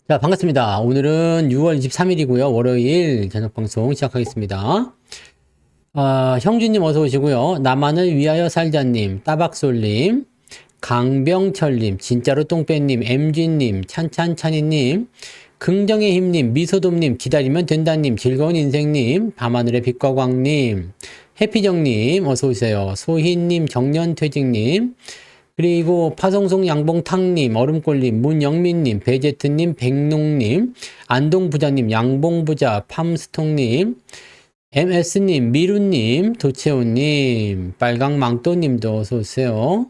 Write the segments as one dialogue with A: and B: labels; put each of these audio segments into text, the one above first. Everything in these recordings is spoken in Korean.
A: 자, 반갑습니다. 오늘은 6월 23일이고요. 월요일 저녁방송 시작하겠습니다. 형주님 어서 오시고요. 나만을 위하여 살자님, 따박솔님, 강병철님, 진짜로 똥배님, MG님, 찬찬찬이님, 긍정의 힘님, 미소돔님, 기다리면 된다님, 즐거운 인생님, 밤하늘의 빛과 광님, 해피정님 어서 오세요. 소희님, 정년퇴직님, 그리고 파송송 양봉탕님, 얼음골님, 문영민님, 배제트님, 백농님, 안동부자님, 양봉부자, 팜스통님, MS님, 미루님, 도채호님, 빨강망토님도 어서오세요.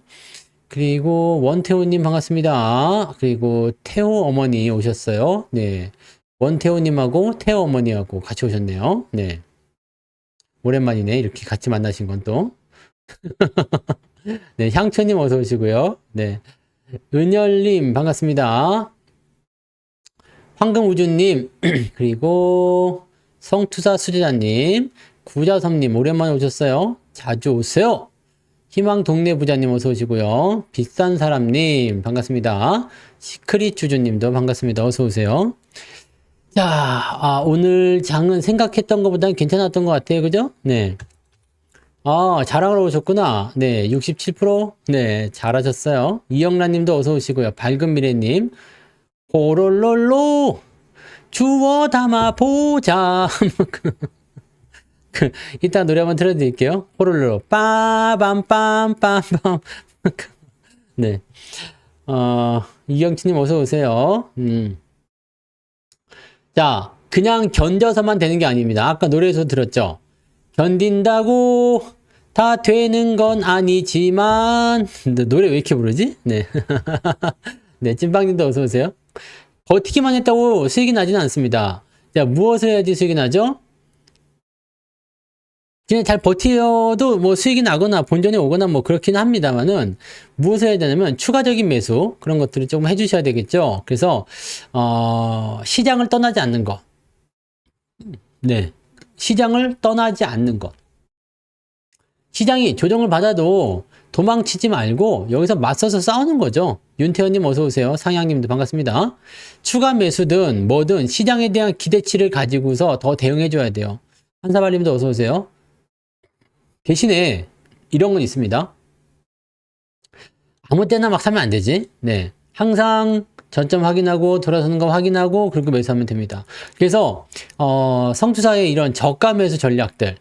A: 그리고 원태호님 반갑습니다. 그리고 태호 어머니 오셨어요. 네. 원태호님하고 태호 어머니하고 같이 오셨네요. 네. 오랜만이네. 이렇게 같이 만나신 건 또. 네. 향초님 어서 오시고요. 네. 은열님 반갑습니다. 황금우주님 그리고 성투사 수제자님 구자섭님 오랜만에 오셨어요. 자주 오세요. 희망동네부자님 어서 오시고요. 비싼사람님 반갑습니다. 시크릿 주주님도 반갑습니다. 어서 오세요. 자, 오늘 장은 생각했던 것보다는 괜찮았던 것 같아요. 그죠? 네. 자랑하러 오셨구나. 네, 67%? 네, 잘하셨어요. 이영란님도 어서 오시고요. 밝은 미래님, 호롤롤로 주워 담아 보자. 이따 노래 한번 틀어드릴게요. 호롤롤로 빠밤빰빰빰. 네, 이경치님 어서 오세요. 자, 그냥 견뎌서만 되는 게 아닙니다. 아까 노래에서 들었죠? 견딘다고 다 되는 건 아니지만 노래 왜 이렇게 부르지? 네. 네, 찐빵님도 어서 오세요. 버티기만 했다고 수익이 나지는 않습니다. 자, 무엇을 해야지 수익이 나죠? 그냥 잘 버티어도 뭐 수익이 나거나 본전에 오거나 뭐 그렇긴 합니다만은 무엇을 해야 되냐면 추가적인 매수 그런 것들을 조금 해주셔야 되겠죠. 그래서 시장을 떠나지 않는 거. 네, 시장을 떠나지 않는 것. 시장이 조정을 받아도 도망치지 말고 여기서 맞서서 싸우는 거죠. 윤태현님 어서 오세요. 상향님도 반갑습니다. 추가 매수든 뭐든 시장에 대한 기대치를 가지고서 더 대응해 줘야 돼요. 한사발님도 어서 오세요. 대신에 이런 건 있습니다. 아무 때나 막 사면 안 되지. 네, 항상 전점 확인하고 돌아서는 거 확인하고 그리고 매수하면 됩니다. 그래서 성투사의 이런 저가 매수 전략들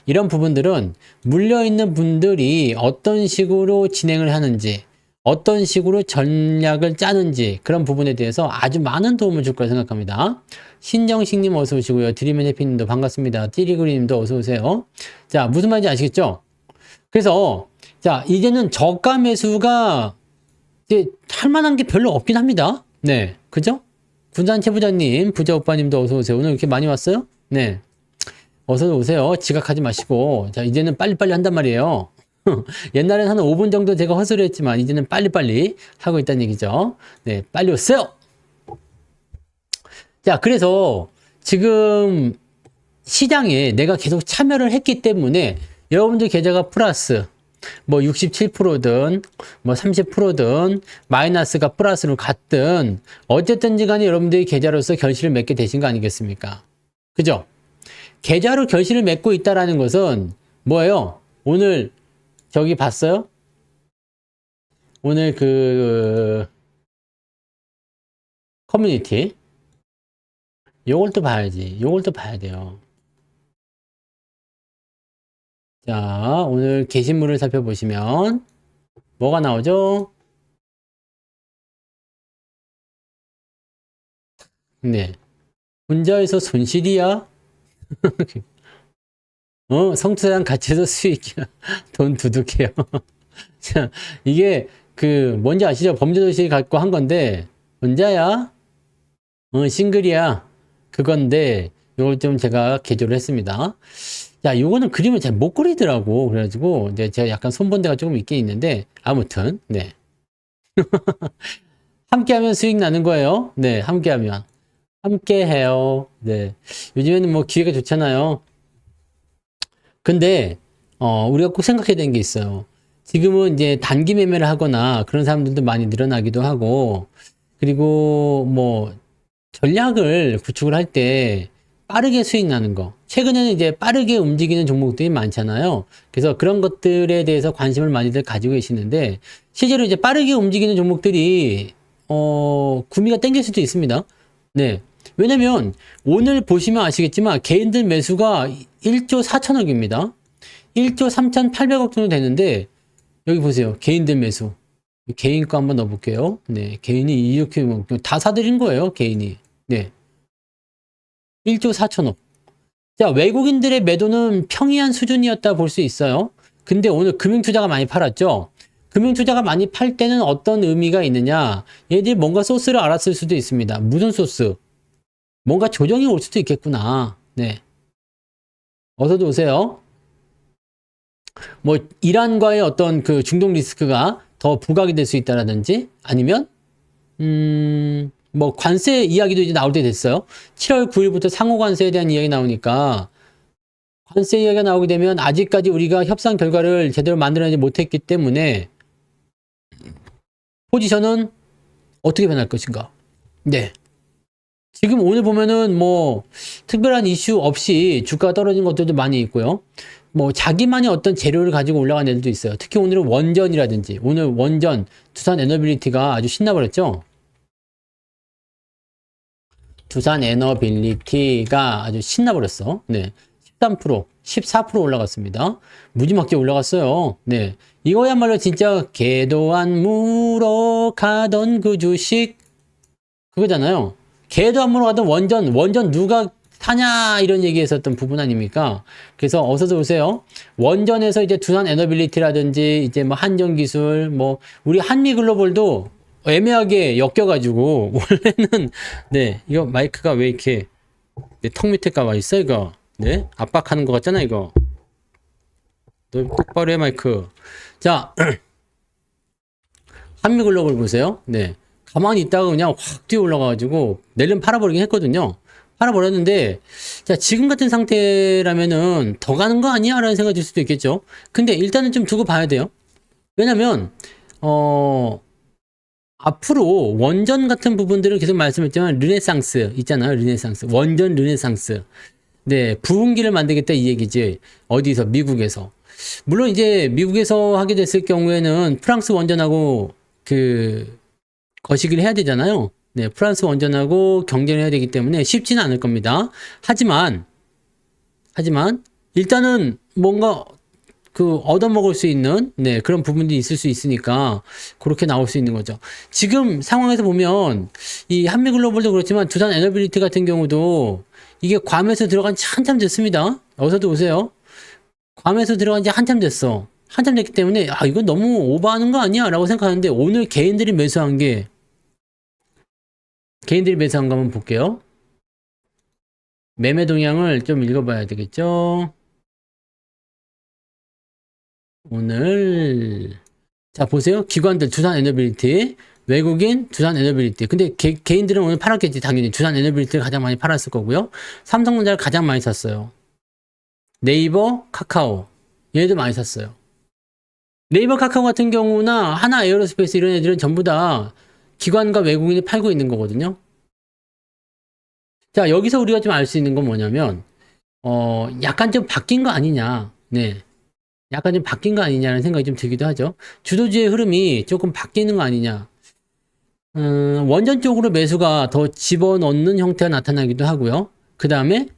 A: 이런 부분들은 물려있는 분들이 어떤 식으로 진행을 하는지 어떤 식으로 전략을 짜는지 그런 부분에 대해서 아주 많은 도움을 줄 거라 생각합니다. 신정식님 어서 오시고요. 드리맨 해피님도 반갑습니다. 띠리그리님도 어서 오세요. 자, 무슨 말인지 아시겠죠? 그래서 자, 이제는 저가 매수가 이제 할 만한 게 별로 없긴 합니다. 네, 그죠? 군산 최부자님, 부자 오빠님도 어서 오세요. 오늘 이렇게 많이 왔어요? 네. 어서 오세요. 지각하지 마시고. 자, 이제는 빨리빨리 한단 말이에요. 옛날엔 한 5분 정도 제가 허술을 했지만, 이제는 빨리빨리 하고 있다는 얘기죠. 네, 빨리 오세요! 자, 그래서 지금 시장에 내가 계속 참여를 했기 때문에 여러분들 계좌가 플러스, 뭐 67%든, 뭐 30%든, 마이너스가 플러스로 갔든, 어쨌든지 간에 여러분들이 계좌로서 결실을 맺게 되신 거 아니겠습니까? 그죠? 계좌로 결실을 맺고 있다라는 것은 뭐예요? 오늘 저기 봤어요? 오늘 그 커뮤니티 요걸 또 봐야지. 요걸 또 봐야 돼요. 자, 오늘 게시물을 살펴보시면 뭐가 나오죠? 네. 혼자에서 손실이야? 성투자랑 같이 해서 수익이야. 돈 두둑해요. 자, 이게 뭔지 아시죠? 범죄도시 갖고 한 건데, 혼자야? 싱글이야. 그건데, 요걸 좀 제가 개조를 했습니다. 자, 요거는 그림을 잘 못 그리더라고. 그래가지고, 이제 제가 약간 손본 데가 조금 있긴 있는데, 아무튼, 네. 함께 하면 수익 나는 거예요. 네, 함께 하면. 함께 해요. 네. 요즘에는 뭐 기회가 좋잖아요. 근데 우리가 꼭 생각해야 되는 게 있어요. 지금은 이제 단기 매매를 하거나 그런 사람들도 많이 늘어나기도 하고, 그리고 뭐 전략을 구축을 할 때 빠르게 수익 나는 거. 최근에는 이제 빠르게 움직이는 종목들이 많잖아요. 그래서 그런 것들에 대해서 관심을 많이들 가지고 계시는데, 실제로 이제 빠르게 움직이는 종목들이, 구미가 땡길 수도 있습니다. 네. 왜냐면, 오늘 보시면 아시겠지만, 개인들 매수가 1조 4천억입니다. 1조 3,800억 정도 되는데, 여기 보세요. 개인들 매수. 개인 거 한번 넣어볼게요. 네. 개인이 이렇게 다 사들인 거예요. 개인이. 네. 1조 4천억. 자, 외국인들의 매도는 평이한 수준이었다 볼 수 있어요. 근데 오늘 금융투자가 많이 팔았죠? 금융투자가 많이 팔 때는 어떤 의미가 있느냐? 얘들이 뭔가 소스를 알았을 수도 있습니다. 무슨 소스? 뭔가 조정이 올 수도 있겠구나. 네. 어서도 오세요. 뭐, 이란과의 어떤 그 중동 리스크가 더 부각이 될 수 있다라든지, 아니면, 뭐 관세 이야기도 이제 나올 때 됐어요. 7월 9일부터 상호 관세에 대한 이야기 나오니까 관세 이야기가 나오게 되면 아직까지 우리가 협상 결과를 제대로 만들어내지 못했기 때문에 포지션은 어떻게 변할 것인가. 네. 지금 오늘 보면은 뭐 특별한 이슈 없이 주가가 떨어진 것들도 많이 있고요. 뭐 자기만의 어떤 재료를 가지고 올라간 애들도 있어요. 특히 오늘은 원전이라든지, 오늘 원전 두산 에너빌리티가 아주 신나버렸죠. 두산 에너빌리티가 아주 신나버렸어. 네. 13%, 14% 올라갔습니다. 무지막지에 올라갔어요. 네. 이거야말로 진짜 개도 안 물어 가던 그 주식 그거잖아요. 개도 안 물어 가던 원전 누가 사냐 이런 얘기 했었던 부분 아닙니까? 그래서 어서도 오세요. 원전에서 이제 두산 에너빌리티라든지 이제 뭐 한전기술 뭐 우리 한미글로벌도 애매하게 엮여가지고 원래는 네 이거 마이크가 왜 이렇게 턱 밑에 까와 있어 이거 네 압박하는 거 같잖아 이거 너 똑바로 해 마이크. 자 한미글로벌 보세요. 네 가만히 있다가 그냥 확 뛰어 올라가가지고 내일은 팔아버리긴 했거든요. 팔아버렸는데 자 지금 같은 상태라면은 더 가는 거 아니야? 라는 생각이 들 수도 있겠죠. 근데 일단은 좀 두고 봐야 돼요. 왜냐면 앞으로 원전 같은 부분들을 계속 말씀했지만 르네상스 있잖아요. 르네상스. 원전 르네상스. 네, 부흥기를 만들겠다 이 얘기지. 어디서? 미국에서. 물론 이제 미국에서 하게 됐을 경우에는 프랑스 원전하고 그 거시기를 해야 되잖아요. 네, 프랑스 원전하고 경쟁을 해야 되기 때문에 쉽지는 않을 겁니다. 하지만 일단은 뭔가 그 얻어먹을 수 있는 네 그런 부분들이 있을 수 있으니까 그렇게 나올 수 있는 거죠. 지금 상황에서 보면 이 한미글로벌도 그렇지만 두산 에너빌리티 같은 경우도 이게 괌에서 들어간 지 한참 됐습니다. 어서도 오세요. 괌에서 들어간 지 한참 됐어. 한참 됐기 때문에 아 이건 너무 오버하는 거 아니야? 라고 생각하는데 오늘 개인들이 매수한 거 한번 볼게요. 매매 동향을 좀 읽어봐야 되겠죠. 오늘 자 보세요. 기관들 두산 에너빌리티 외국인 두산 에너빌리티 근데 개인들은 오늘 팔았겠지. 당연히 두산 에너빌리티를 가장 많이 팔았을 거고요. 삼성전자를 가장 많이 샀어요. 네이버 카카오 얘네도 많이 샀어요. 네이버 카카오 같은 경우나 하나 에어로스페이스 이런 애들은 전부 다 기관과 외국인이 팔고 있는 거거든요. 자 여기서 우리가 좀 알 수 있는 건 뭐냐면 약간 좀 바뀐 거 아니냐. 네. 약간 좀 바뀐 거 아니냐는 생각이 좀 들기도 하죠. 주도주의 흐름이 조금 바뀌는 거 아니냐. 원전 쪽으로 매수가 더 집어넣는 형태가 나타나기도 하고요. 그 다음에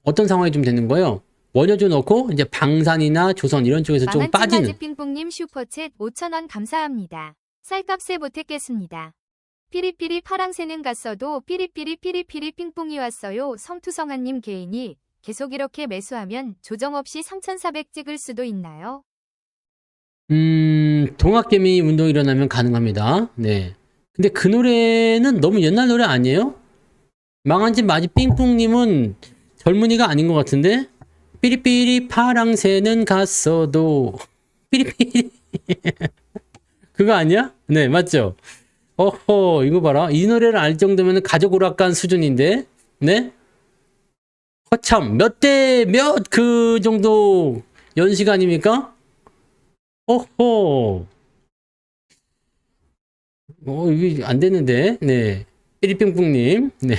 A: 어떤 상황이 좀 되는 거예요. 원효주 넣고 이제 방산이나 조선 이런 쪽에서 좀 빠지는.
B: 핑퐁님 슈퍼챗 5,000원 감사합니다. 쌀값에 보탰겠습니다. 피리피리 파랑새는 갔어도 피리피리 핑퐁이 왔어요. 성투성한님 개인이 계속 이렇게 매수하면 조정 없이 3,400 찍을 수도 있나요?
A: 동학개미 운동이 일어나면 가능합니다. 네. 근데 그 노래는 너무 옛날 노래 아니에요? 망한 집 마지 삥뽕님은 젊은이가 아닌 것 같은데? 삐리삐리 파랑새는 갔어도 삐리삐리 그거 아니야? 네 맞죠? 어허 이거 봐라 이 노래를 알 정도면 가족 오락관 수준인데 네? 허참 몇 대 몇 그 정도 연식 아닙니까? 어허 이게 안 되는데 네 삐리삥뿡님. 네.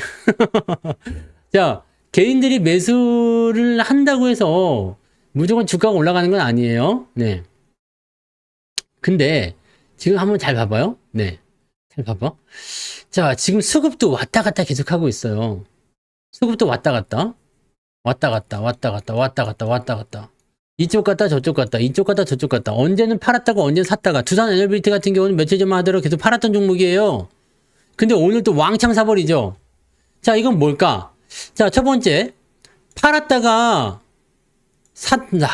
A: 자, 개인들이 매수를 한다고 해서 무조건 주가가 올라가는 건 아니에요. 네. 근데 지금 한번 잘 봐봐요. 네. 잘 봐봐. 자, 지금 수급도 왔다 갔다 계속 하고 있어요. 수급도 왔다 갔다. 왔다 갔다, 왔다 갔다, 왔다 갔다, 왔다 갔다. 이쪽 갔다 저쪽 갔다, 이쪽 갔다 저쪽 갔다. 언제는 팔았다가 언제는 샀다가. 두산 에너빌리티 같은 경우는 며칠 전만 하더라도 계속 팔았던 종목이에요. 근데 오늘 또 왕창 사버리죠. 자, 이건 뭘까? 자, 첫 번째, 팔았다가 샀다.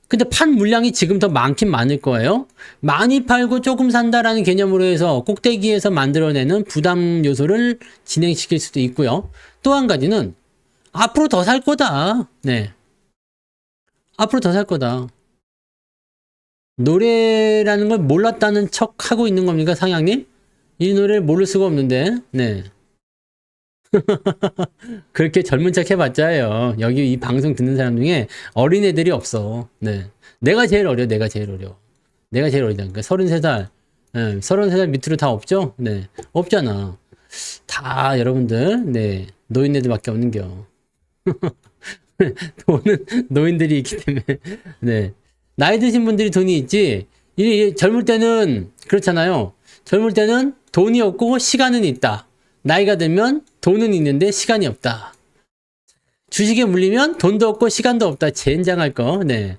A: 근데 판 물량이 지금 더 많긴 많을 거예요. 많이 팔고 조금 산다라는 개념으로 해서 꼭대기에서 만들어내는 부담 요소를 진행시킬 수도 있고요. 또 한 가지는 앞으로 더 살 거다. 네. 앞으로 더 살 거다. 노래라는 걸 몰랐다는 척 하고 있는 겁니까, 상향님? 이 노래를 모를 수가 없는데. 네. 그렇게 젊은 척 해봤자요. 여기 이 방송 듣는 사람 중에 어린애들이 없어. 네. 내가 제일 어려, 내가 제일 어려. 내가 제일 어리다니까. 33살. 네. 33살 밑으로 다 없죠? 네. 없잖아. 다 여러분들, 네. 노인네들밖에 없는겨. 돈은 노인들이 있기 때문에. 네. 나이 드신 분들이 돈이 있지. 젊을 때는 그렇잖아요. 젊을 때는 돈이 없고 시간은 있다. 나이가 들면 돈은 있는데 시간이 없다. 주식에 물리면 돈도 없고 시간도 없다. 젠장할 거. 네.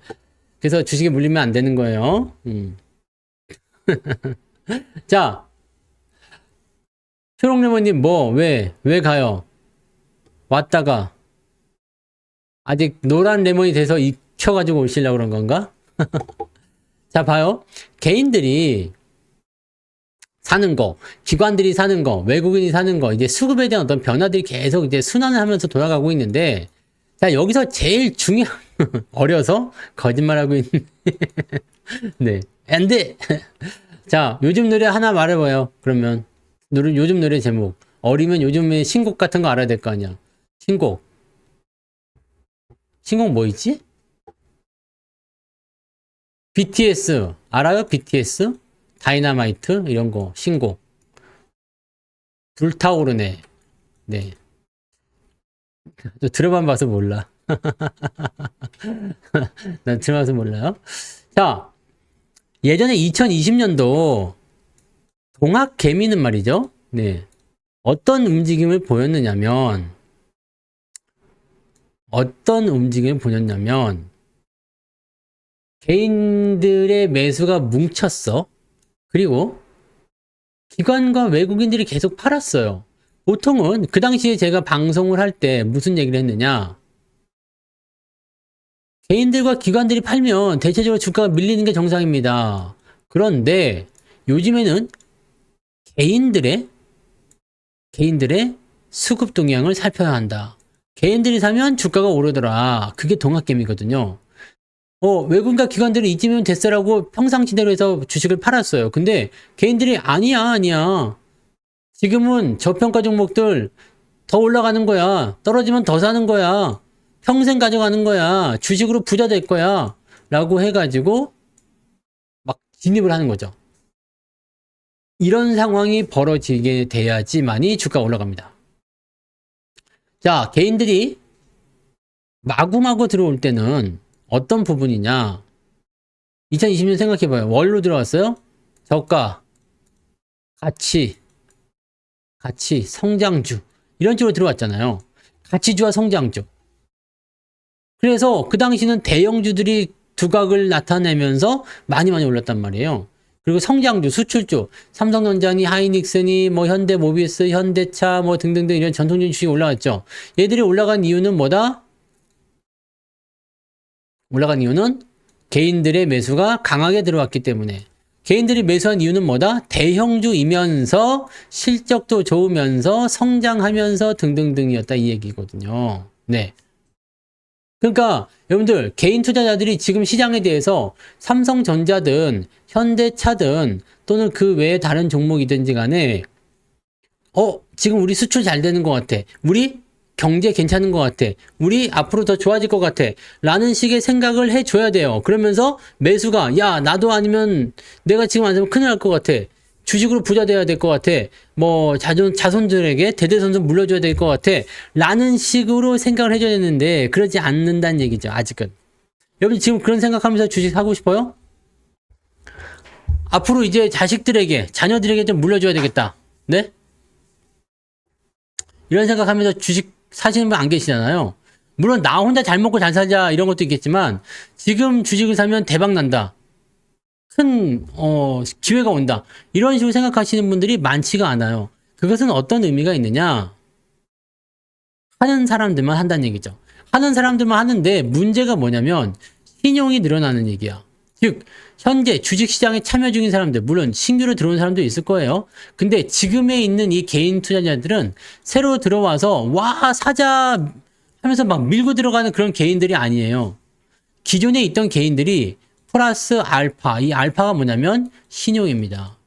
A: 그래서 주식에 물리면 안 되는 거예요. 자, 초록레몬님 왜 가요? 왔다가 아직 노란 레몬이 돼서 익혀가지고 오시려고 그런 건가? 자, 봐요. 개인들이 사는 거, 기관들이 사는 거, 외국인이 사는 거, 이제 수급에 대한 어떤 변화들이 계속 이제 순환을 하면서 돌아가고 있는데, 자, 여기서 제일 중요한, 어려서 거짓말하고 있는, 네. 안 돼! 자, 요즘 노래 하나 말해봐요. 그러면, 요즘 노래 제목. 어리면 요즘에 신곡 같은 거 알아야 될 거 아니야. 신곡. 신곡 뭐 있지? BTS. 알아요? BTS? 다이너마이트 이런 거 신곡 불타오르네. 네. 저 들어만 봐서 몰라. 난 들어봐서 몰라요. 자, 예전에 2020년도 동학 개미는 말이죠. 네. 어떤 움직임을 보였느냐면 개인들의 매수가 뭉쳤어. 그리고 기관과 외국인들이 계속 팔았어요. 보통은 그 당시에 제가 방송을 할 때 무슨 얘기를 했느냐. 개인들과 기관들이 팔면 대체적으로 주가가 밀리는 게 정상입니다. 그런데 요즘에는 개인들의 수급 동향을 살펴야 한다. 개인들이 사면 주가가 오르더라. 그게 동학개미거든요. 외국인과 기관들이 이쯤이면 됐어라고 평상시대로 해서 주식을 팔았어요. 근데 개인들이 아니야. 지금은 저평가 종목들 더 올라가는 거야. 떨어지면 더 사는 거야. 평생 가져가는 거야. 주식으로 부자 될 거야. 라고 해가지고 막 진입을 하는 거죠. 이런 상황이 벌어지게 돼야지만이 주가가 올라갑니다. 자, 개인들이 마구마구 들어올 때는 어떤 부분이냐? 2020년 생각해봐요. 월로 들어왔어요? 저가, 가치, 성장주 이런 쪽으로 들어왔잖아요. 가치주와 성장주. 그래서 그 당시는 대형주들이 두각을 나타내면서 많이 올랐단 말이에요. 그리고 성장주, 수출주, 삼성전자니 하이닉스니 뭐 현대모비스, 현대차 뭐 등등등 이런 전통주 주식이 올라갔죠. 얘들이 올라간 이유는 뭐다? 올라간 이유는 개인들의 매수가 강하게 들어왔기 때문에. 개인들이 매수한 이유는 뭐다? 대형주이면서 실적도 좋으면서 성장하면서 등등등이었다 이 얘기거든요. 네. 그러니까 여러분들 개인 투자자들이 지금 시장에 대해서 삼성전자든 현대차든 또는 그 외에 다른 종목이든지 간에 지금 우리 수출 잘 되는 것 같아. 우리 경제 괜찮은 것 같아. 우리 앞으로 더 좋아질 것 같아. 라는 식의 생각을 해줘야 돼요. 그러면서 매수가 야 나도 아니면 내가 지금 안 사면 큰일 날 것 같아. 주식으로 부자 돼야 될 것 같아. 뭐 자손들에게 대대손손 물려줘야 될 것 같아. 라는 식으로 생각을 해줘야 되는데 그러지 않는다는 얘기죠. 아직은. 여러분 지금 그런 생각하면서 주식 사고 싶어요? 앞으로 이제 자식들에게, 자녀들에게 좀 물려줘야 되겠다. 네? 이런 생각하면서 주식 사시는 분 안 계시잖아요. 물론 나 혼자 잘 먹고 잘 살자 이런 것도 있겠지만 지금 주식을 사면 대박 난다. 큰 기회가 온다. 이런 식으로 생각하시는 분들이 많지가 않아요. 그것은 어떤 의미가 있느냐? 하는 사람들만 한다는 얘기죠. 하는 사람들만 하는데 문제가 뭐냐면 신용이 늘어나는 얘기야. 즉 현재 주식시장에 참여 중인 사람들, 물론 신규로 들어온 사람도 있을 거예요. 근데 지금에 있는 이 개인 투자자들은 새로 들어와서 와 사자 하면서 막 밀고 들어가는 그런 개인들이 아니에요. 기존에 있던 개인들이 플러스 알파, 이 알파가 뭐냐면 신용입니다.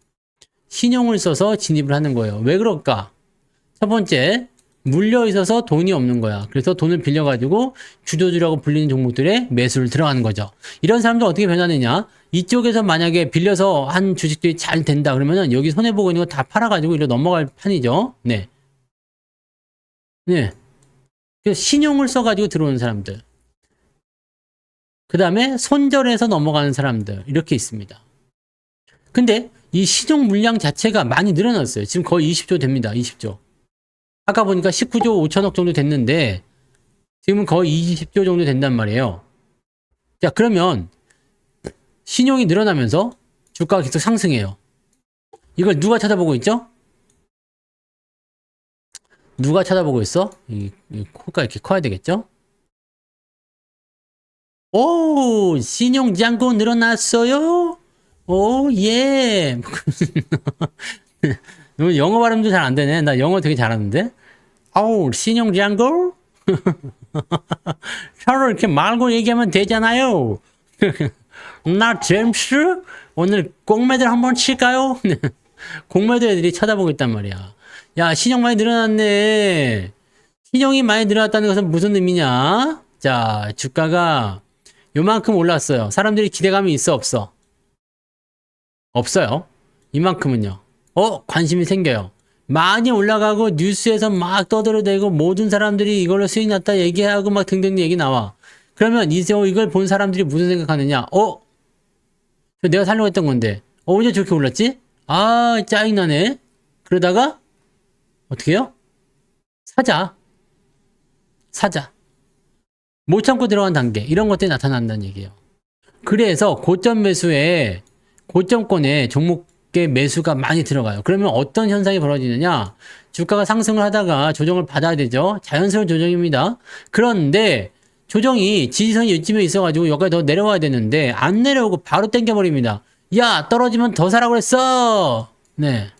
A: 신용을 써서 진입을 하는 거예요. 왜 그럴까? 첫 번째, 물려 있어서 돈이 없는 거야. 그래서 돈을 빌려가지고 주도주라고 불리는 종목들에 매수를 들어가는 거죠. 이런 사람들 어떻게 변하느냐? 이쪽에서 만약에 빌려서 한 주식들이 잘 된다 그러면은 여기 손해보고 있는 거 다 팔아가지고 이리로 넘어갈 판이죠. 네. 네. 그래서 신용을 써가지고 들어오는 사람들. 그 다음에 손절해서 넘어가는 사람들. 이렇게 있습니다. 근데 이 신용 물량 자체가 많이 늘어났어요. 지금 거의 20조 됩니다. 20조. 아까 보니까 19조 5천억 정도 됐는데 지금은 거의 20조 정도 된단 말이에요. 자, 그러면 신용이 늘어나면서 주가가 계속 상승해요. 이걸 누가 쳐다보고 있죠? 누가 쳐다보고 있어? 이 코가 이렇게 커야 되겠죠? 오, 신용잔고 늘어났어요? 오, 예. 너 영어 발음도 잘 안 되네. 나 영어 되게 잘하는데. 아우, 신용잔고? 서로 이렇게 말고 얘기하면 되잖아요. 나 제임스? 오늘 공매들 한번 칠까요? 공매도 애들이 쳐다보고 있단 말이야. 야, 신용 많이 늘어났네. 신용이 많이 늘어났다는 것은 무슨 의미냐? 자, 주가가 요만큼 올랐어요. 사람들이 기대감이 있어, 없어? 없어요. 이만큼은요. 관심이 생겨요. 많이 올라가고 뉴스에서 막 떠들어대고 모든 사람들이 이걸로 수익 났다 얘기하고 막 등등 얘기 나와. 그러면 이걸 본 사람들이 무슨 생각하느냐? 내가 살려고 했던 건데. 언제 저렇게 올랐지? 아, 짜증나네. 그러다가 어떻게 해요? 사자. 못 참고 들어간 단계. 이런 것들이 나타난다는 얘기예요. 그래서 고점권에 종목의 매수가 많이 들어가요. 그러면 어떤 현상이 벌어지느냐? 주가가 상승을 하다가 조정을 받아야 되죠. 자연스러운 조정입니다. 그런데 조정이 지지선이 이쯤에 있어가지고 여기까지 더 내려와야 되는데 안 내려오고 바로 땡겨버립니다. 야, 떨어지면 더 사라고 그랬어. 네.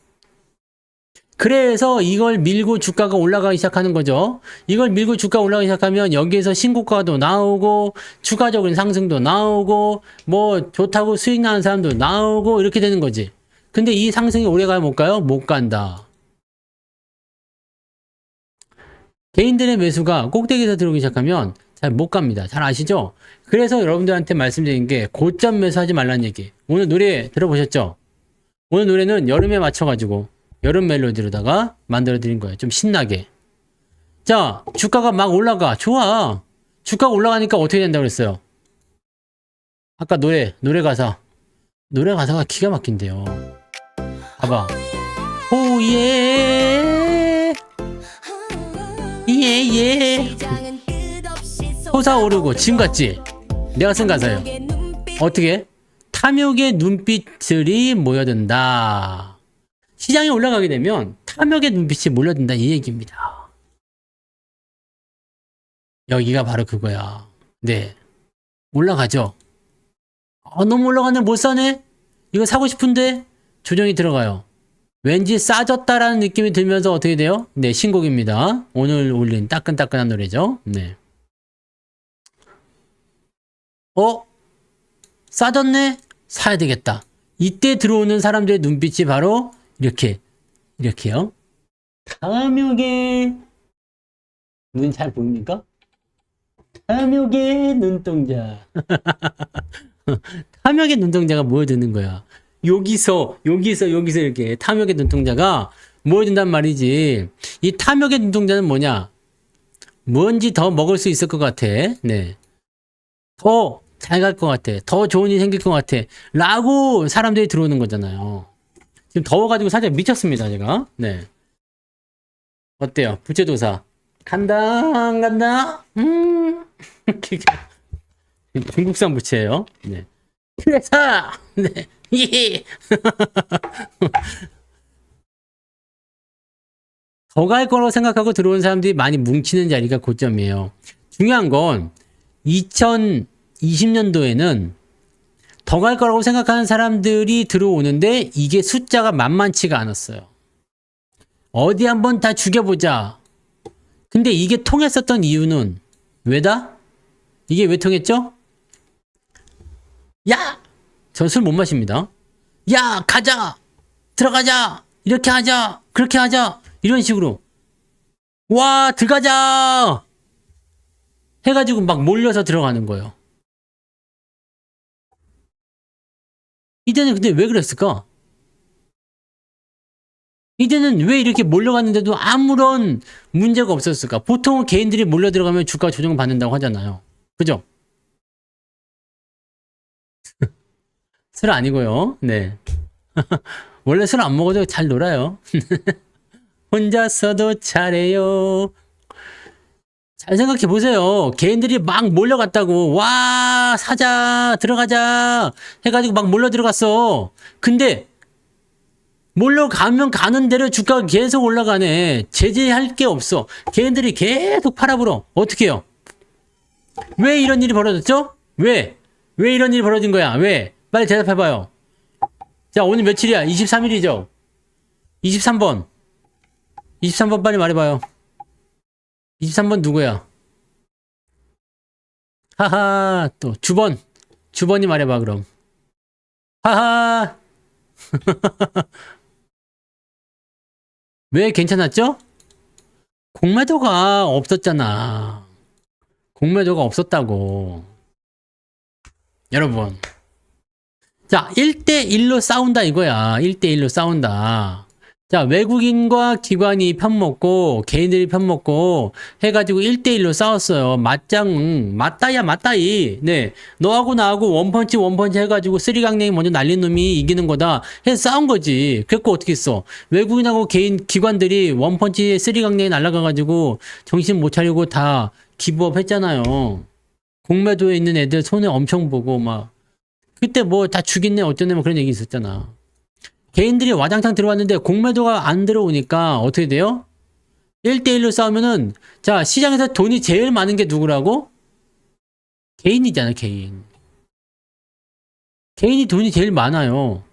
A: 그래서 이걸 밀고 주가가 올라가기 시작하는 거죠. 이걸 밀고 주가 올라가기 시작하면 여기에서 신고가도 나오고 추가적인 상승도 나오고 뭐 좋다고 수익 나는 사람도 나오고 이렇게 되는 거지. 근데 이 상승이 오래 가요, 못 가요? 못 간다. 개인들의 매수가 꼭대기에서 들어오기 시작하면 잘 못 갑니다. 잘 아시죠? 그래서 여러분들한테 말씀드린 게 고점 매수하지 말라는 얘기. 오늘 노래 들어보셨죠? 오늘 노래는 여름에 맞춰가지고 여름 멜로디로다가 만들어 드린 거예요. 좀 신나게. 자, 주가가 막 올라가. 좋아. 주가가 올라가니까 어떻게 된다고 그랬어요? 아까 노래 가사. 노래 가사가 기가 막힌대요. 봐봐. 오예. 예예. 솟아오르고 지금 같지? 내가 쓴 가사예요. 어떻게? 탐욕의 눈빛들이 모여든다. 시장이 올라가게 되면 탐욕의 눈빛이 몰려든다 이 얘기입니다. 여기가 바로 그거야. 네. 올라가죠. 너무 올라가네 못 사네? 이거 사고 싶은데? 조정이 들어가요. 왠지 싸졌다라는 느낌이 들면서 어떻게 돼요? 네, 신곡입니다. 오늘 올린 따끈따끈한 노래죠. 네. 싸졌네? 사야 되겠다. 이때 들어오는 사람들의 눈빛이 바로 이렇게요. 탐욕의 눈 잘 보입니까? 탐욕의 눈동자. 탐욕의 눈동자가 모여드는 거야. 여기서 이렇게 탐욕의 눈동자가 모여든단 말이지. 이 탐욕의 눈동자는 뭐냐? 뭔지 더 먹을 수 있을 것 같아. 네. 더 잘 갈 것 같아. 더 좋은 일이 생길 것 같아. 라고 사람들이 들어오는 거잖아요. 지금 더워가지고 살짝 미쳤습니다, 제가. 네. 어때요? 부채도사. 간다, 안 간다? 중국산 부채예요. 네. 그래서, 네. 예. 더 갈 거라고 생각하고 들어온 사람들이 많이 뭉치는 자리가 고점이에요. 중요한 건 2020년도에는 더 갈 거라고 생각하는 사람들이 들어오는데 이게 숫자가 만만치가 않았어요. 어디 한번 다 죽여보자. 근데 이게 통했었던 이유는 왜다? 이게 왜 통했죠? 야! 전 술 못 마십니다. 야! 가자! 들어가자! 이렇게 하자! 그렇게 하자! 이런 식으로. 와! 들어가자! 해가지고 막 몰려서 들어가는 거예요. 이때는 근데 왜 그랬을까? 이때는 왜 이렇게 몰려갔는데도 아무런 문제가 없었을까? 보통은 개인들이 몰려 들어가면 주가 조정을 받는다고 하잖아요. 그죠? 술 아니고요. 네. 원래 술 안 먹어도 잘 놀아요. 혼자서도 잘해요. 잘 생각해 보세요. 개인들이 막 몰려갔다고. 와, 사자, 들어가자. 해가지고 막 몰려 들어갔어. 근데 몰려가면 가는 대로 주가가 계속 올라가네. 제재할 게 없어. 개인들이 계속 팔아불어. 어떻게 해요? 왜 이런 일이 벌어졌죠? 왜? 왜 이런 일이 벌어진 거야? 왜? 빨리 대답해봐요. 자, 오늘 며칠이야? 23일이죠? 23번. 23번 빨리 말해봐요. 23번 누구야? 하하, 또, 주번. 주번이 말해봐, 그럼. 하하. 왜 괜찮았죠? 공매도가 없었잖아. 공매도가 없었다고. 여러분. 자, 1대1로 싸운다 이거야. 1대1로 싸운다. 자, 외국인과 기관이 편먹고, 개인들이 편먹고, 해가지고 1대1로 싸웠어요. 맞다야, 맞다이. 네. 너하고 나하고 원펀치 해가지고 쓰리강냉이 먼저 날린 놈이 이기는 거다. 해서 싸운 거지. 그래갖고 어떻게 했어? 외국인하고 기관들이 원펀치 쓰리강냉이 날아가가지고 정신 못 차리고 다 기부업 했잖아요. 공매도에 있는 애들 손해 엄청 보고, 막. 그때 뭐 다 죽였네, 어쩌네, 뭐 그런 얘기 있었잖아. 개인들이 와장창 들어왔는데 공매도가 안 들어오니까 어떻게 돼요? 1대1로 싸우면은, 자, 시장에서 돈이 제일 많은 게 누구라고? 개인이잖아, 개인. 개인이 돈이 제일 많아요.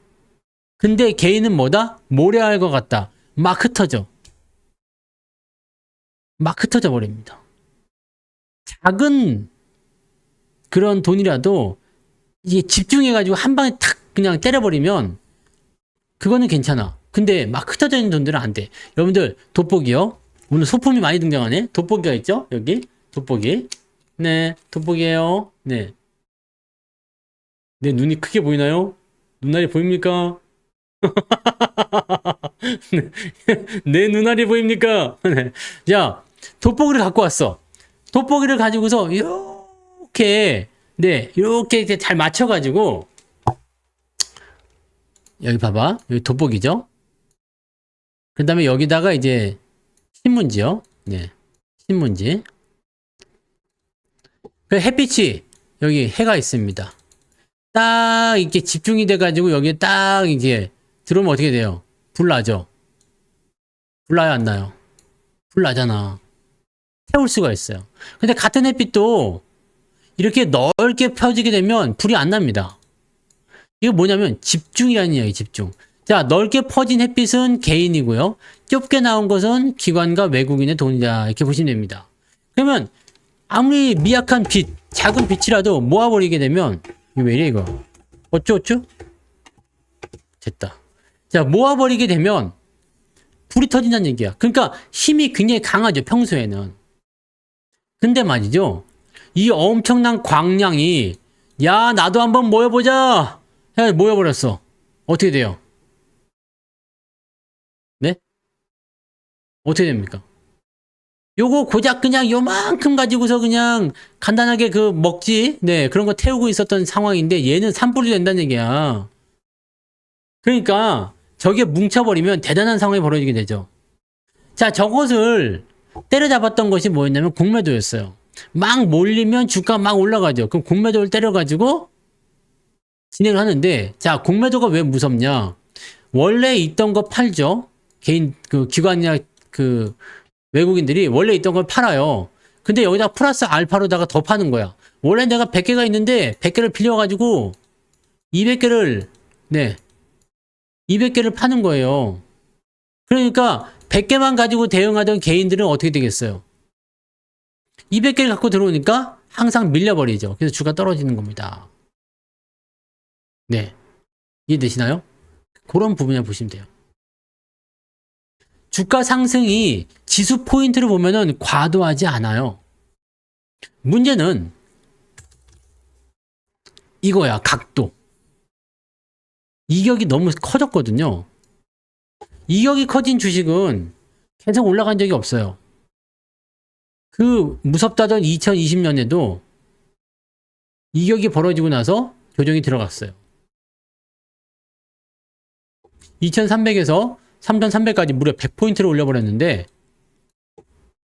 A: 근데 개인은 뭐다? 모래알 것 같다. 막 흩어져. 막 흩어져 버립니다. 작은 그런 돈이라도 이게 집중해가지고 한 방에 탁 그냥 때려버리면 그거는 괜찮아. 근데 막 흩어져 있는 돈들은 안 돼. 여러분들, 돋보기요. 오늘 소품이 많이 등장하네. 돋보기가 있죠? 여기. 돋보기. 네, 돋보기예요. 네. 내 눈이 크게 보이나요? 눈알이 보입니까? 내 눈알이 보입니까? 네. 자, 돋보기를 갖고 왔어. 돋보기를 가지고서 이렇게, 네, 이렇게 잘 맞춰가지고 여기 봐봐. 여기 돋보기죠? 그 다음에 여기다가 이제 신문지요. 네. 신문지. 그 햇빛이 여기 해가 있습니다. 딱 이렇게 집중이 돼가지고 여기에 딱 이게 들어오면 어떻게 돼요? 불 나죠? 불 나요, 안 나요? 불 나잖아. 태울 수가 있어요. 근데 같은 햇빛도 이렇게 넓게 펴지게 되면 불이 안 납니다. 이거 뭐냐면 집중이라는 이야기, 집중. 자, 넓게 퍼진 햇빛은 개인이고요. 좁게 나온 것은 기관과 외국인의 돈이다. 이렇게 보시면 됩니다. 그러면 아무리 미약한 빛, 작은 빛이라도 모아버리게 되면 이거 왜 이래 이거? 어쩌? 됐다. 자, 모아버리게 되면 불이 터진다는 얘기야. 그러니까 힘이 굉장히 강하죠, 평소에는. 근데 말이죠. 이 엄청난 광량이 야, 나도 한번 모여보자. 해 모여버렸어. 어떻게 돼요? 네? 어떻게 됩니까? 요거 고작 그냥 요만큼 가지고서 그냥 간단하게 그 먹지, 네, 그런 거 태우고 있었던 상황인데 얘는 산불이 된다는 얘기야. 그러니까 저게 뭉쳐버리면 대단한 상황이 벌어지게 되죠. 자, 저것을 때려잡았던 것이 뭐였냐면 공매도였어요. 막 몰리면 주가 막 올라가죠. 그럼 공매도를 때려가지고 진행을 하는데, 자, 공매도가 왜 무섭냐? 원래 있던 거 팔죠. 개인 그 기관이나 그 외국인들이 원래 있던 걸 팔아요. 근데 여기다 플러스 알파로다가 더 파는 거야. 원래 내가 100개가 있는데 100개를 빌려가지고 200개를, 네, 200개를 파는 거예요. 그러니까 100개만 가지고 대응하던 개인들은 어떻게 되겠어요? 200개를 갖고 들어오니까 항상 밀려버리죠. 그래서 주가 떨어지는 겁니다. 네. 이해되시나요? 그런 부분을 보시면 돼요. 주가 상승이 지수 포인트를 보면은 과도하지 않아요. 문제는 이거야, 각도. 이격이 너무 커졌거든요. 이격이 커진 주식은 계속 올라간 적이 없어요. 그 무섭다던 2020년에도 이격이 벌어지고 나서 조정이 들어갔어요. 2300에서 3300까지 무려 100포인트를 올려버렸는데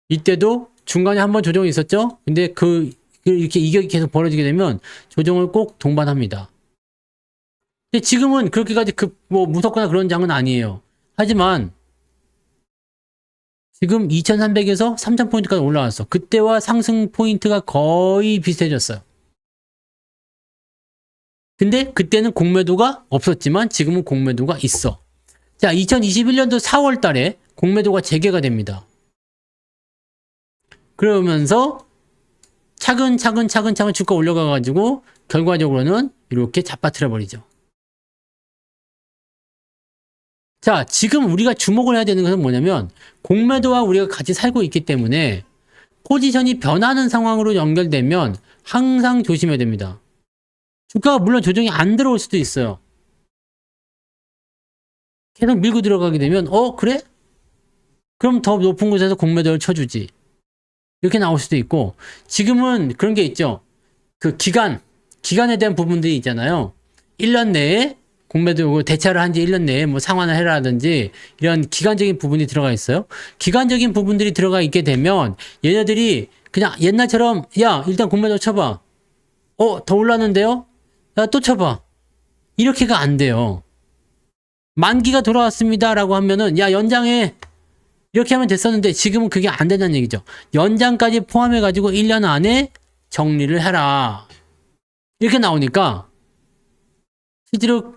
A: 이때도 중간에 한번 조정이 있었죠? 근데 이렇게 이격이 계속 벌어지게 되면 조정을 꼭 동반합니다. 근데 지금은 그렇게까지 무섭거나 그런 장은 아니에요. 하지만 지금 2300에서 3000포인트까지 올라왔어. 그때와 상승 포인트가 거의 비슷해졌어요. 근데 그때는 공매도가 없었지만 지금은 공매도가 있어. 자, 2021년도 4월 달에 공매도가 재개가 됩니다. 그러면서 차근차근 주가 올라가가지고 결과적으로는 이렇게 잡아뜨려 버리죠. 자, 지금 우리가 주목을 해야 되는 것은 뭐냐면 공매도와 우리가 같이 살고 있기 때문에 포지션이 변하는 상황으로 연결되면 항상 조심해야 됩니다. 주가가 물론 조정이 안 들어올 수도 있어요. 계속 밀고 들어가게 되면 그래? 그럼 더 높은 곳에서 공매도를 쳐주지. 이렇게 나올 수도 있고, 지금은 그런 게 있죠. 그 기간에 대한 부분들이 있잖아요. 1년 내에 공매도 대차를 한 지 1년 내에 뭐 상환을 해라든지 이런 기간적인 부분이 들어가 있어요. 기간적인 부분들이 들어가 있게 되면 얘네들이 그냥 옛날처럼 야, 일단 공매도 쳐봐. 더 올랐는데요? 야, 또 쳐봐. 이렇게가 안 돼요. 만기가 돌아왔습니다 라고 하면은 야, 연장해. 이렇게 하면 됐었는데 지금은 그게 안 된다는 얘기죠. 연장까지 포함해 가지고 1년 안에 정리를 해라. 이렇게 나오니까 실제로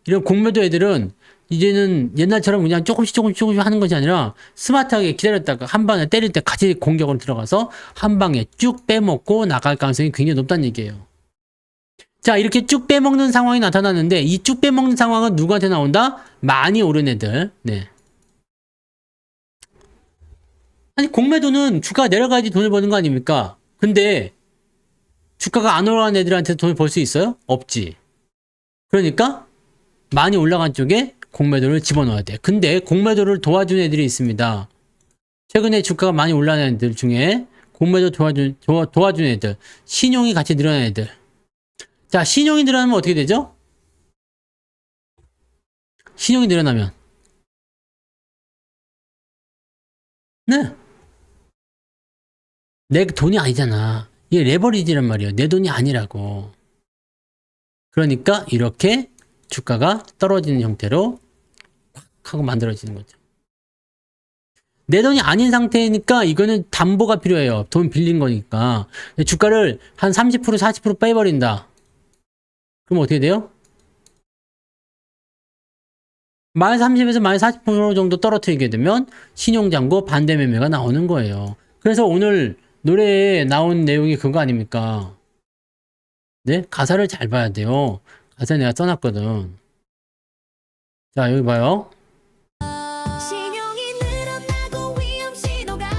A: 이런 공매도 애들은 이제는 옛날처럼 그냥 조금씩 하는 것이 아니라 스마트하게 기다렸다가 한 방에 때릴 때 같이 공격으로 들어가서 한 방에 쭉 빼먹고 나갈 가능성이 굉장히 높다는 얘기예요. 자, 이렇게 쭉 빼먹는 상황이 나타나는데 이 쭉 빼먹는 상황은 누구한테 나온다? 많이 오른 애들. 네. 아니, 공매도는 주가가 내려가야지 돈을 버는 거 아닙니까? 근데 주가가 안 올라간 애들한테 돈을 벌 수 있어요? 없지. 그러니까 많이 올라간 쪽에 공매도를 집어넣어야 돼. 근데 공매도를 도와준 애들이 있습니다. 최근에 주가가 많이 올라간 애들 중에 공매도 도와준 애들, 신용이 같이 늘어난 애들. 자, 신용이 늘어나면 어떻게 되죠? 신용이 늘어나면 네, 내 돈이 아니잖아. 이게 레버리지란 말이에요. 내 돈이 아니라고. 그러니까 이렇게 주가가 떨어지는 형태로 꽉 하고 만들어지는 거죠. 내 돈이 아닌 상태니까 이거는 담보가 필요해요. 돈 빌린 거니까. 주가를 한 30%, 40% 빼버린다. 그럼 어떻게 돼요? 마이너스 30에서 마이너스 40% 정도 떨어뜨리게 되면 신용장고 반대 매매가 나오는 거예요. 그래서 오늘 노래에 나온 내용이 그거 아닙니까? 네? 가사를 잘 봐야 돼요. 가사 내가 써놨거든. 자, 여기 봐요.
C: 신용이 늘어나고 위험 신호가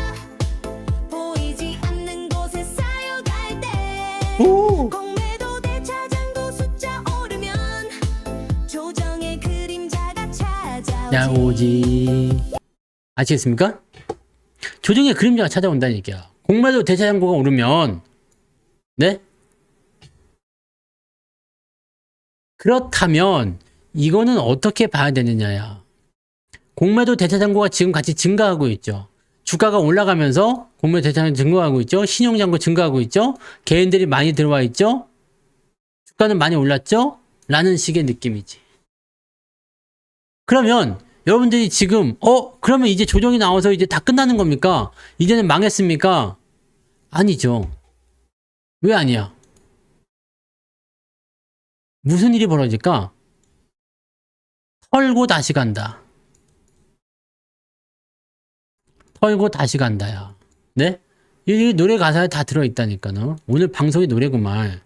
C: 보이지 않는 곳에 쌓여갈 때
A: 오!
C: 공매도 대차장고 숫자 오르면 조정의 그
A: 찾아오지. 아시겠습니까? 조정의 그림자가 찾아온다는 얘기야. 공매도 대차장고가 오르면, 네? 그렇다면 이거는 어떻게 봐야 되느냐야. 공매도 대차장고가 지금 같이 증가하고 있죠. 주가가 올라가면서 공매도 대차장고 증가하고 있죠. 신용장고 증가하고 있죠. 개인들이 많이 들어와 있죠. 주가는 많이 올랐죠. 라는 식의 느낌이지. 그러면 여러분들이 지금 그러면 이제 조정이 나와서 이제 다 끝나는 겁니까? 이제는 망했습니까? 아니죠. 왜 아니야? 무슨 일이 벌어질까? 털고 다시 간다. 털고 다시 간다야. 네? 이 노래 가사에 다 들어있다니까요. 오늘 방송이 노래구만.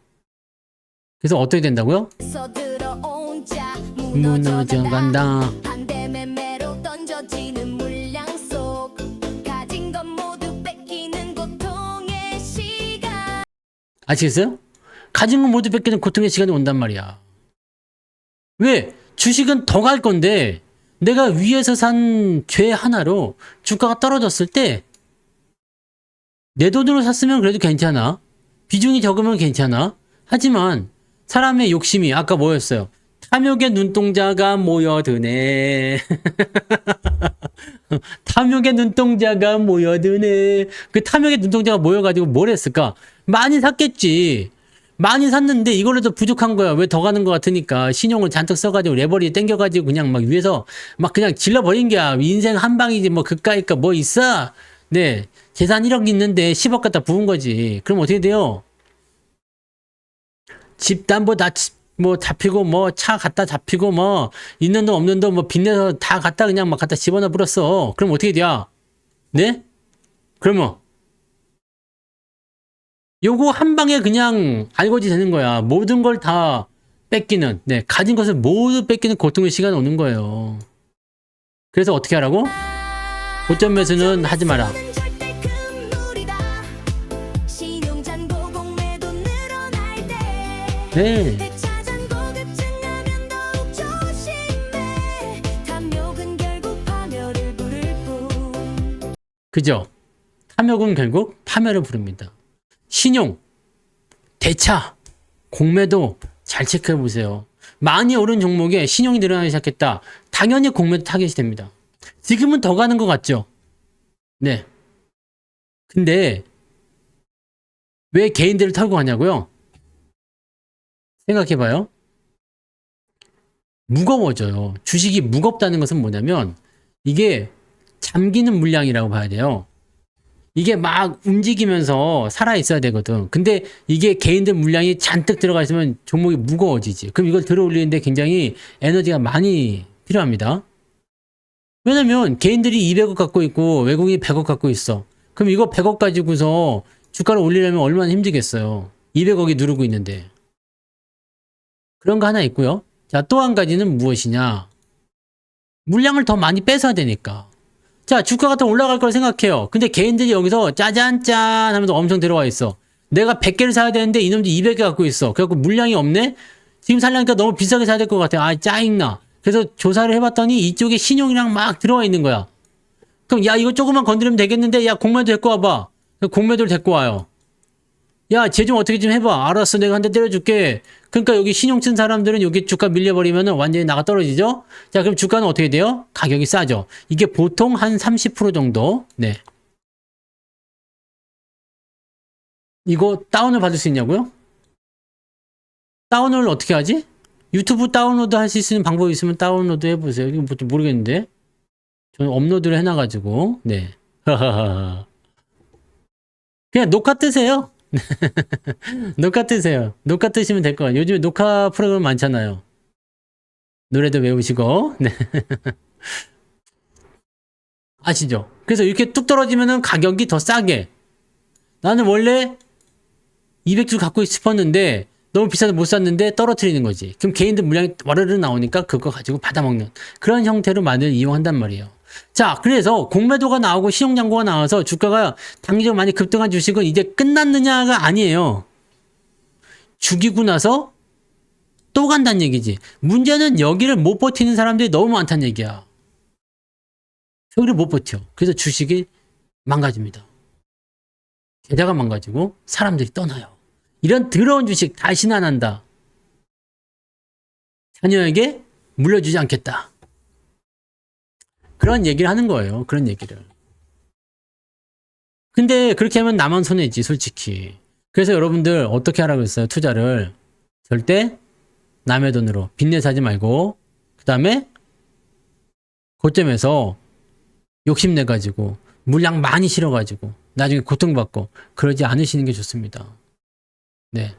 A: 그래서 어떻게 된다고요?
C: 들어온 자
A: 무너져 간다.
C: 반대 매매로 던져지는 물량 속 가진 것 모두 뺏기는 고통의 시간.
A: 아시겠어요? 가진 거 모두 뺏기는 고통의 시간이 온단 말이야. 왜? 주식은 더 갈 건데 내가 위에서 산 죄 하나로 주가가 떨어졌을 때 내 돈으로 샀으면 그래도 괜찮아. 비중이 적으면 괜찮아. 하지만 사람의 욕심이 아까 뭐였어요? 탐욕의 눈동자가 모여드네. 탐욕의 눈동자가 모여드네. 그 탐욕의 눈동자가 모여가지고 뭘 했을까? 많이 샀겠지. 많이 샀는데 이걸로도 부족한 거야. 왜 더 가는 것 같으니까 신용을 잔뜩 써가지고 레버리지 땡겨가지고 그냥 막 위에서 막 그냥 질러버린 거야. 인생 한 방이지 뭐 그까이까 뭐 있어? 네, 재산 1억 있는데 10억 갖다 부은 거지. 그럼 어떻게 돼요? 집 담보 다 뭐 잡히고 뭐 차 갖다 잡히고 뭐 있는 돈 없는 돈 뭐 빚내서 다 갖다 그냥 막 갖다 집어넣어 버렸어. 그럼 어떻게 돼요? 네? 그러면 요거 한 방에 그냥 알고지 되는 거야. 모든 걸 다 뺏기는, 네, 가진 것을 모두 뺏기는 고통의 시간이 오는 거예요. 그래서 어떻게 하라고? 고점 매수는 하지 마라.
C: 절대 금물이다. 신용잔고 공매도 늘어날 때
A: 네.
C: 대차잔고 급증하면 더욱 조심해. 탐욕은 결국 파멸을 부를 뿐.
A: 그죠? 탐욕은 결국 파멸을 부릅니다. 신용, 대차, 공매도 잘 체크해 보세요. 많이 오른 종목에 신용이 늘어나기 시작했다. 당연히 공매도 타겟이 됩니다. 지금은 더 가는 것 같죠? 네. 근데 왜 개인들을 털고 가냐고요? 생각해 봐요. 무거워져요. 주식이 무겁다는 것은 뭐냐면 이게 잠기는 물량이라고 봐야 돼요. 이게 막 움직이면서 살아 있어야 되거든. 근데 이게 개인들 물량이 잔뜩 들어가 있으면 종목이 무거워지지. 그럼 이걸 들어 올리는데 굉장히 에너지가 많이 필요합니다. 왜냐면 개인들이 200억 갖고 있고 외국인이 100억 갖고 있어. 그럼 이거 100억 가지고서 주가를 올리려면 얼마나 힘들겠어요. 200억이 누르고 있는데. 그런 거 하나 있고요. 자, 또 한 가지는 무엇이냐. 물량을 더 많이 뺏어야 되니까. 자, 주가가 더 올라갈 걸 생각해요. 근데 개인들이 여기서 짜잔짠 하면서 엄청 들어와 있어. 내가 100개를 사야 되는데 이놈들이 200개 갖고 있어. 그래갖고 물량이 없네? 지금 살려니까 너무 비싸게 사야 될 것 같아. 아, 짜증나. 그래서 조사를 해봤더니 이쪽에 신용이랑 막 들어와 있는 거야. 그럼 야, 이거 조금만 건드리면 되겠는데? 야, 공매도 데리고 와봐. 공매도를 데리고 와요. 야, 쟤 좀 어떻게 좀 해봐. 알았어, 내가 한 대 때려줄게. 그러니까 여기 신용 쓴 사람들은 여기 주가 밀려버리면 완전히 나가 떨어지죠? 자, 그럼 주가는 어떻게 돼요? 가격이 싸죠. 이게 보통 한 30% 정도. 네. 이거 다운을 받을 수 있냐고요? 다운을 어떻게 하지? 유튜브 다운로드 할 수 있는 방법이 있으면 다운로드 해보세요. 이거 뭐 모르겠는데. 저는 업로드를 해놔가지고. 네. 그냥 녹화 뜨세요. 녹화 뜨세요. 녹화 뜨시면 될 거예요. 요즘에 녹화 프로그램 많잖아요. 노래도 외우시고. 네. 아시죠? 그래서 이렇게 뚝 떨어지면은 가격이 더 싸게. 나는 원래 200주 갖고 싶었는데 너무 비싸서 못 샀는데 떨어뜨리는 거지. 그럼 개인들 물량이 와르르 나오니까 그거 가지고 받아먹는 그런 형태로 많이 이용한단 말이에요. 자, 그래서 공매도가 나오고 신용잔고가 나와서 주가가 단기적으로 많이 급등한 주식은 이제 끝났느냐가 아니에요. 죽이고 나서 또 간다는 얘기지. 문제는 여기를 못 버티는 사람들이 너무 많다는 얘기야. 저기를 못 버텨. 그래서 주식이 망가집니다. 계좌가 망가지고 사람들이 떠나요. 이런 더러운 주식 다시는 안 한다. 자녀에게 물려주지 않겠다. 그런 얘기를 하는 거예요. 그런 얘기를. 근데 그렇게 하면 나만 손해지, 솔직히. 그래서 여러분들 어떻게 하라고 했어요? 투자를. 절대 남의 돈으로 빚내서 하지 말고, 그 다음에 고점에서 욕심내가지고 물량 많이 실어가지고 나중에 고통받고 그러지 않으시는 게 좋습니다. 네.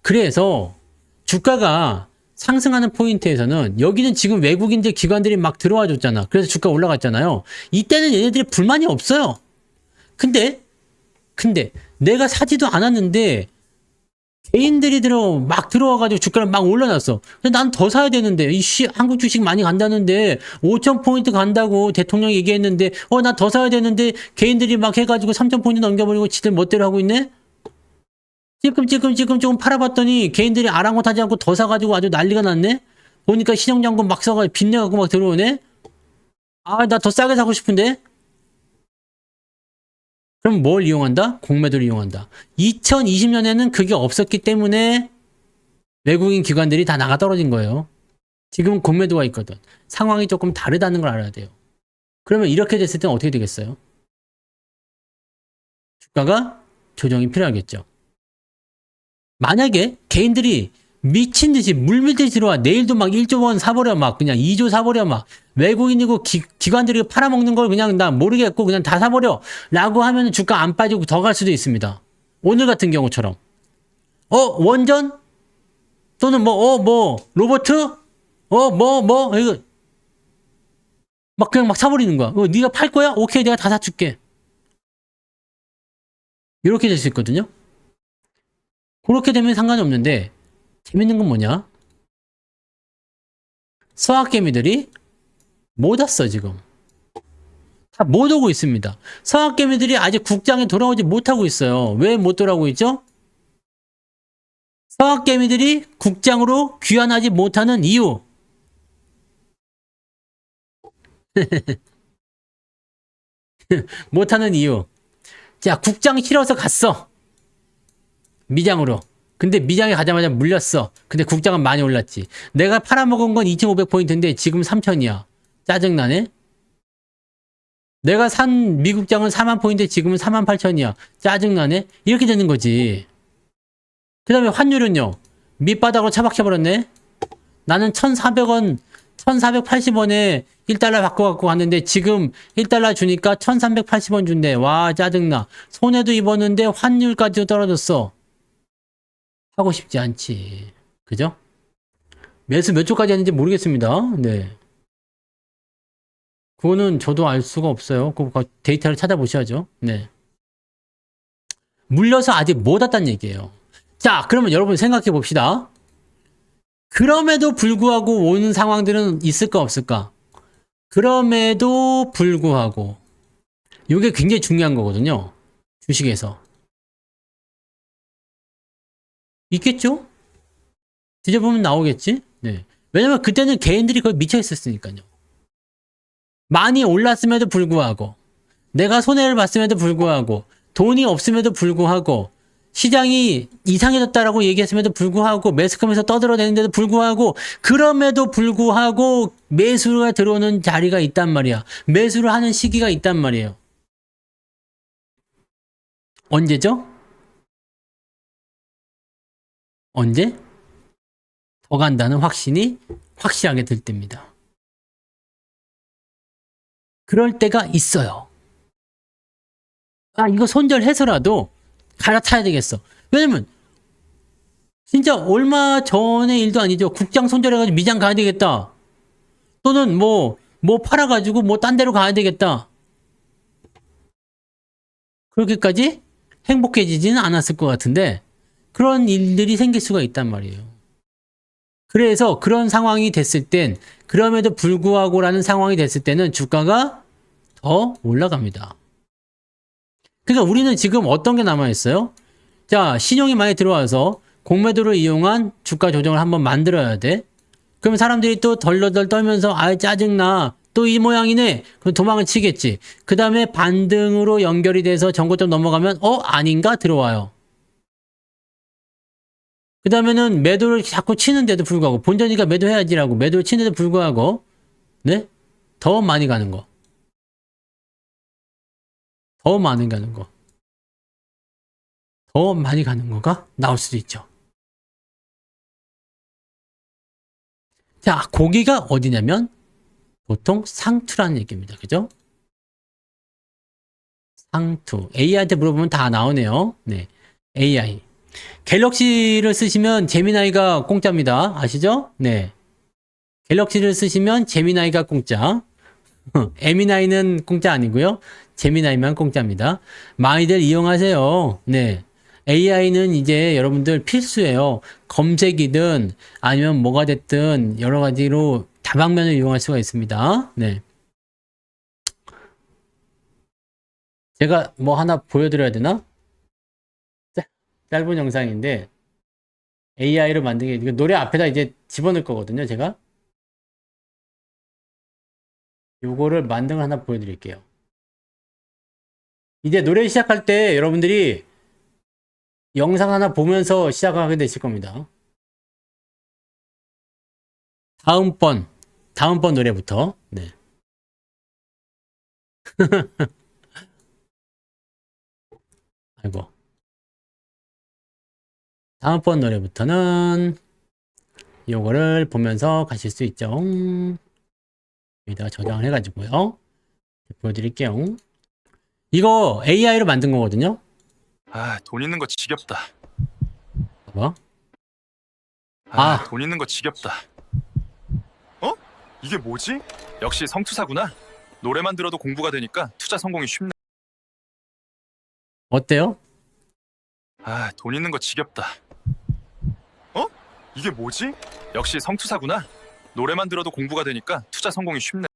A: 그래서 주가가 상승하는 포인트에서는 여기는 지금 외국인들 기관들이 막 들어와 줬잖아. 그래서 주가 올라갔잖아요. 이때는 얘네들이 불만이 없어요. 근데 내가 사지도 않았는데 개인들이 막 들어와가지고 주가를 막 올려놨어. 근데 난 더 사야 되는데, 한국 주식 많이 간다는데, 5,000포인트 간다고 대통령이 얘기했는데, 나 더 사야 되는데, 개인들이 막 해가지고 3,000포인트 넘겨버리고 지들 멋대로 하고 있네? 찔끔찔끔 조금 팔아봤더니, 개인들이 아랑곳하지 않고 더 사가지고 아주 난리가 났네? 보니까 신용장군 막 사가지고 빚내갖고 막 들어오네? 아, 나 더 싸게 사고 싶은데? 그럼 뭘 이용한다? 공매도를 이용한다. 2020년에는 그게 없었기 때문에 외국인 기관들이 다 나가 떨어진 거예요. 지금은 공매도가 있거든. 상황이 조금 다르다는 걸 알아야 돼요. 그러면 이렇게 됐을 때는 어떻게 되겠어요? 주가가 조정이 필요하겠죠. 만약에 개인들이 미친 듯이 물밀듯이 들어와. 내일도 막 1조 원 사버려. 막 그냥 2조 사버려. 막 외국인이고 기관들이 팔아먹는 걸 그냥 나 모르겠고 그냥 다 사버려. 라고 하면 주가 안 빠지고 더 갈 수도 있습니다. 오늘 같은 경우처럼. 원전? 또는 로버트? 이거. 막 그냥 막 사버리는 거야. 네가 팔 거야? 오케이, 내가 다 사줄게. 이렇게 될 수 있거든요. 그렇게 되면 상관이 없는데, 재밌는 건 뭐냐? 서학개미들이 못 왔어, 지금. 다 못 오고 있습니다. 서학개미들이 아직 국장에 돌아오지 못하고 있어요. 왜 못 돌아오고 있죠? 서학개미들이 국장으로 귀환하지 못하는 이유. 못하는 이유. 자, 국장 싫어서 갔어. 미장으로. 근데 미장에 가자마자 물렸어. 근데 국장은 많이 올랐지. 내가 팔아먹은 건 2,500포인트인데 지금 3,000이야. 짜증나네. 내가 산 미국장은 40,000포인트 지금은 48,000이야. 짜증나네. 이렇게 되는 거지. 그 다음에 환율은요. 밑바닥으로 처박혀버렸네. 나는 1,400원, 1,480원에 1달러 바꿔갖고 갔는데 지금 1달러 주니까 1,380원 준대. 와, 짜증나. 손해도 입었는데 환율까지도 떨어졌어. 하고 싶지 않지. 그죠? 매수 몇 초까지 하는지 모르겠습니다. 네. 그거는 저도 알 수가 없어요. 그 데이터를 찾아보셔야죠. 네. 물려서 아직 못 왔다는 얘기예요. 자, 그러면 여러분 생각해 봅시다. 그럼에도 불구하고 오는 상황들은 있을까 없을까? 그럼에도 불구하고 이게 굉장히 중요한 거거든요. 주식에서. 있겠죠? 뒤져보면 나오겠지? 네. 왜냐면 그때는 개인들이 거의 미쳐 있었으니까요. 많이 올랐음에도 불구하고, 내가 손해를 봤음에도 불구하고, 돈이 없음에도 불구하고, 시장이 이상해졌다라고 얘기했음에도 불구하고, 매스컴에서 떠들어대는데도 불구하고, 그럼에도 불구하고 매수가 들어오는 자리가 있단 말이야. 매수를 하는 시기가 있단 말이에요. 언제죠? 언제? 더 간다는 확신이 확실하게 들 때입니다. 그럴 때가 있어요. 아, 이거 손절해서라도 갈아타야 되겠어. 왜냐면 진짜 얼마 전의 일도 아니죠. 국장 손절해가지고 미장 가야 되겠다. 또는 뭐 팔아가지고 딴 데로 가야 되겠다. 그렇게까지 행복해지지는 않았을 것 같은데 그런 일들이 생길 수가 있단 말이에요. 그래서 그런 상황이 됐을 땐 그럼에도 불구하고라는 상황이 됐을 때는 주가가 더 올라갑니다. 그러니까 우리는 지금 어떤 게 남아있어요? 자, 신용이 많이 들어와서 공매도를 이용한 주가 조정을 한번 만들어야 돼. 그러면 사람들이 또 덜덜덜 떨면서 아 짜증나. 또 이 모양이네. 그럼 도망을 치겠지. 그 다음에 반등으로 연결이 돼서 전고점 넘어가면 아닌가 들어와요. 그 다음에는 매도를 자꾸 치는데도 불구하고 본전이니까 매도해야지라고 매도를 치는데도 불구하고 네? 더 많이 가는 거. 더 많이 가는 거. 더 많이 가는 거가 나올 수도 있죠. 자, 거기가 어디냐면 보통 상투라는 얘기입니다. 그죠? 상투. AI한테 물어보면 다 나오네요. 네. AI. 갤럭시를 쓰시면 제미나이가 공짜입니다. 아시죠? 네. 갤럭시를 쓰시면 제미나이가 공짜. 에미나이는 공짜 아니고요. 제미나이만 공짜입니다. 많이들 이용하세요. 네. AI는 이제 여러분들 필수예요. 검색이든 아니면 뭐가 됐든 여러 가지로 다방면을 이용할 수가 있습니다. 네. 제가 뭐 하나 보여드려야 되나? 짧은 영상인데 AI로 만든 게 이거 노래 앞에다 이제 집어넣을 거거든요. 제가 요거를 만든 걸 하나 보여드릴게요. 이제 노래 시작할 때 여러분들이 영상 하나 보면서 시작하게 되실 겁니다. 다음번 노래부터. 네. 아이고. 다음번 노래부터는 요거를 보면서 가실 수 있죠. 여기다가 저장을 해가지고요. 보여드릴게요. 이거 AI로 만든 거거든요.
D: 돈 있는 거 지겹다.
A: 봐봐.
D: 돈 있는 거 지겹다. 어? 이게 뭐지? 역시 성투사구나. 노래만 들어도 공부가 되니까 투자 성공이 쉽네.
A: 어때요?
D: 돈 있는 거 지겹다. 어? 이게 뭐지? 역시 성투사구나. 노래만 들어도 공부가 되니까 투자 성공이 쉽네.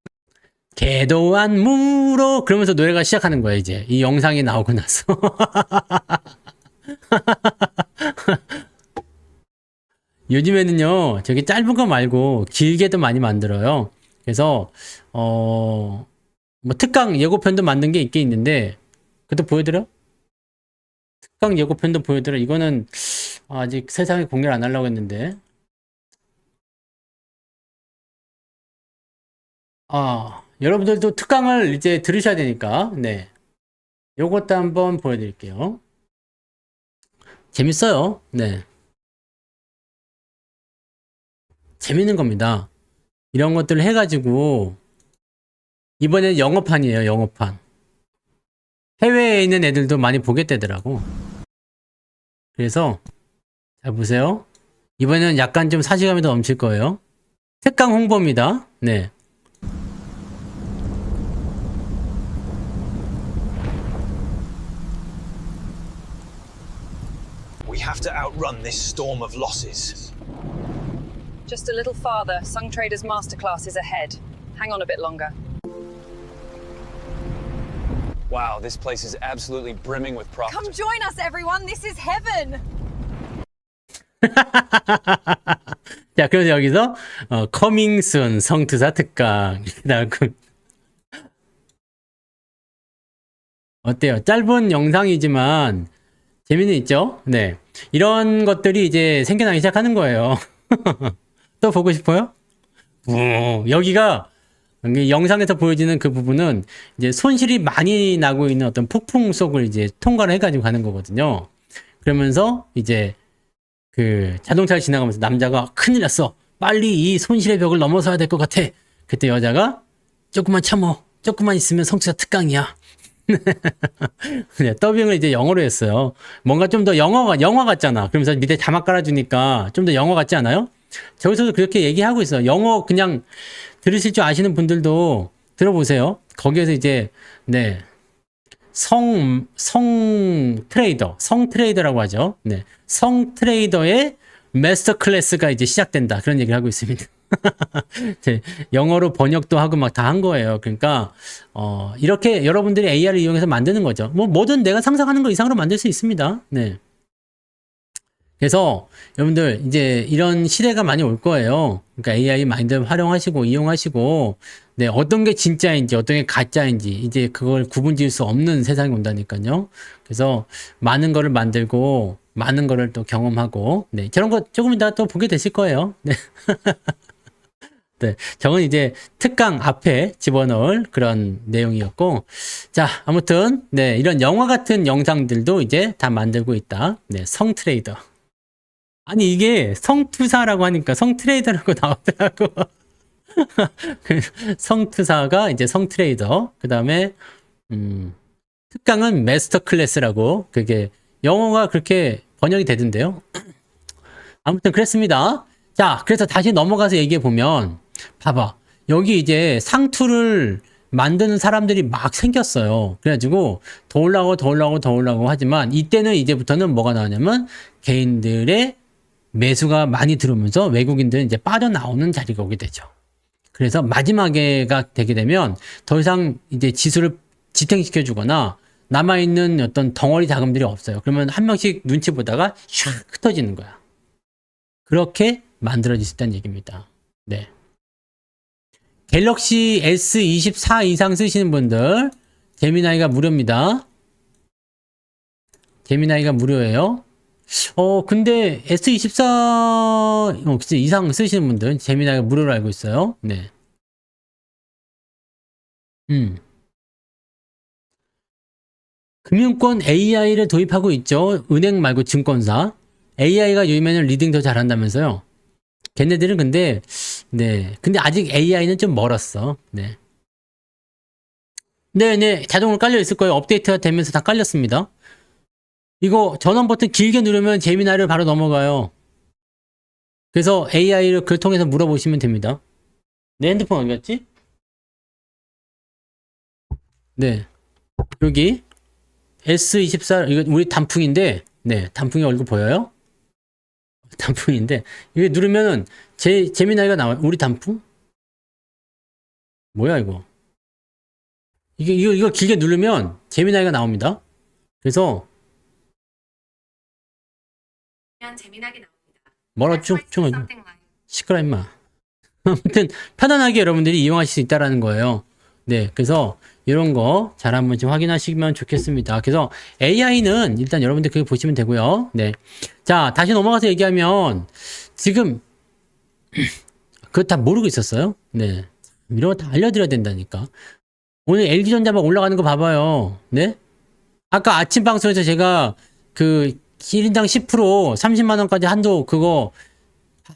A: 개도한 무로 그러면서 노래가 시작하는 거야 이제 이 영상이 나오고 나서. 요즘에는요 저기 짧은 거 말고 길게도 많이 만들어요. 그래서 뭐 특강 예고편도 만든 게 있긴 있는데 그것도 보여드려? 특강 예고편도 보여드려. 이거는 아직 세상에 공개를 안 하려고 했는데 여러분들도 특강을 이제 들으셔야 되니까, 네. 요것도 한번 보여드릴게요. 재밌어요. 네. 재밌는 겁니다. 이런 것들을 해가지고, 이번에는 영어판이에요, 영어판. 해외에 있는 애들도 많이 보겠대더라고. 그래서, 잘 보세요. 이번에는 약간 좀 사실감이 더 넘칠 거예요. 특강 홍보입니다. 네.
E: We have to outrun this storm of losses.
F: Just a little farther. Sung Trader's masterclass is ahead. Hang on a bit longer.
E: Wow, this place is absolutely brimming with profit.
C: Come join us, everyone. This is heaven.
A: 자, 그래서 여기서 coming soon 성투사 특강 이렇게 나오고 어때요? 짧은 영상이지만 재미는 있죠? 네. 이런 것들이 이제 생겨나기 시작하는 거예요. 또 보고 싶어요? 여기가 영상에서 보여지는 그 부분은 이제 손실이 많이 나고 있는 어떤 폭풍 속을 이제 통과를 해가지고 가는 거거든요. 그러면서 이제 그 자동차를 지나가면서 남자가 큰일 났어. 빨리 이 손실의 벽을 넘어서야 될 것 같아. 그때 여자가 조금만 참어. 조금만 있으면 성투사 특강이야. 네, 더빙을 이제 영어로 했어요. 뭔가 좀 더 영화 같잖아. 그러면서 밑에 자막 깔아주니까 좀 더 영어 같지 않아요? 저기서도 그렇게 얘기하고 있어요. 영어 그냥 들으실 줄 아시는 분들도 들어보세요. 거기에서 이제, 네. 성 트레이더라고 하죠. 네. 성 트레이더의 마스터 클래스가 이제 시작된다. 그런 얘기를 하고 있습니다. 영어로 번역도 하고 막 다 한 거예요. 그러니까 이렇게 여러분들이 AI를 이용해서 만드는 거죠. 뭐 뭐든 내가 상상하는 거 이상으로 만들 수 있습니다. 네. 그래서 여러분들 이제 이런 시대가 많이 올 거예요. 그러니까 AI 많이들 활용하시고 이용하시고 네, 어떤 게 진짜인지, 어떤 게 가짜인지, 이제 그걸 구분 지을 수 없는 세상이 온다니까요. 그래서 많은 거를 만들고, 많은 거를 또 경험하고, 네, 저런 거 조금 이따 또 보게 되실 거예요. 네. 네, 저건 이제 특강 앞에 집어넣을 그런 내용이었고, 자, 아무튼, 네, 이런 영화 같은 영상들도 이제 다 만들고 있다. 네, 성트레이더. 아니, 이게 성투사라고 하니까 성트레이더라고 나오더라고. 그 성투사가 이제 성트레이더. 그 다음에, 특강은 마스터 클래스라고, 그게 영어가 그렇게 번역이 되던데요. 아무튼 그랬습니다. 자, 그래서 다시 넘어가서 얘기해 보면, 봐봐. 여기 이제 상투를 만드는 사람들이 막 생겼어요. 그래가지고 더 올라가고 더 올라가고 더 올라가고 하지만 이때는 이제부터는 뭐가 나오냐면 개인들의 매수가 많이 들어오면서 외국인들은 이제 빠져나오는 자리가 오게 되죠. 그래서 마지막에가 되게 되면 더 이상 이제 지수를 지탱시켜 주거나 남아있는 어떤 덩어리 자금들이 없어요. 그러면 한 명씩 눈치 보다가 슉 흩어지는 거야. 그렇게 만들어질 수 있다는 얘기입니다. 네. 갤럭시 S24 이상 쓰시는 분들 제미나이가 무료입니다. 제미나이가 무료예요. 근데 S24 이상 쓰시는 분들 제미나이가 무료로 알고 있어요. 네. 금융권 AI를 도입하고 있죠. 은행 말고 증권사. AI가 요즘에는 리딩 더 잘한다면서요. 걔네들은 근데 아직 AI는 좀 멀었어. 네. 자동으로 깔려 있을 거예요. 업데이트가 되면서 다 깔렸습니다. 이거 전원 버튼 길게 누르면 제미나이를 바로 넘어가요. 그래서 AI를 그걸 통해서 물어보시면 됩니다. 내 핸드폰 어디 갔지? 네. 여기 S24 이거 우리 단풍인데, 네, 단풍이 얼굴 보여요? 단풍인데 이게 누르면은 제미나이가 나와요. 우리 단풍? 뭐야 이거? 이거 길게 누르면 제미나이가 나옵니다. 그래서 뭐라 쭉쭉 시끄러 임마. 아무튼 편안하게 여러분들이 이용하실 수 있다라는 거예요. 네, 그래서 이런 거 잘 한번 좀 확인하시면 좋겠습니다. 그래서 AI는 일단 여러분들 그거 보시면 되고요. 네, 자 다시 넘어가서 얘기하면 지금 그거 다 모르고 있었어요. 네, 이런 거 다 알려드려야 된다니까. 오늘 LG전자 막 올라가는 거 봐봐요. 네, 아까 아침 방송에서 제가 그 1인당 10% 30만 원까지 한도 그거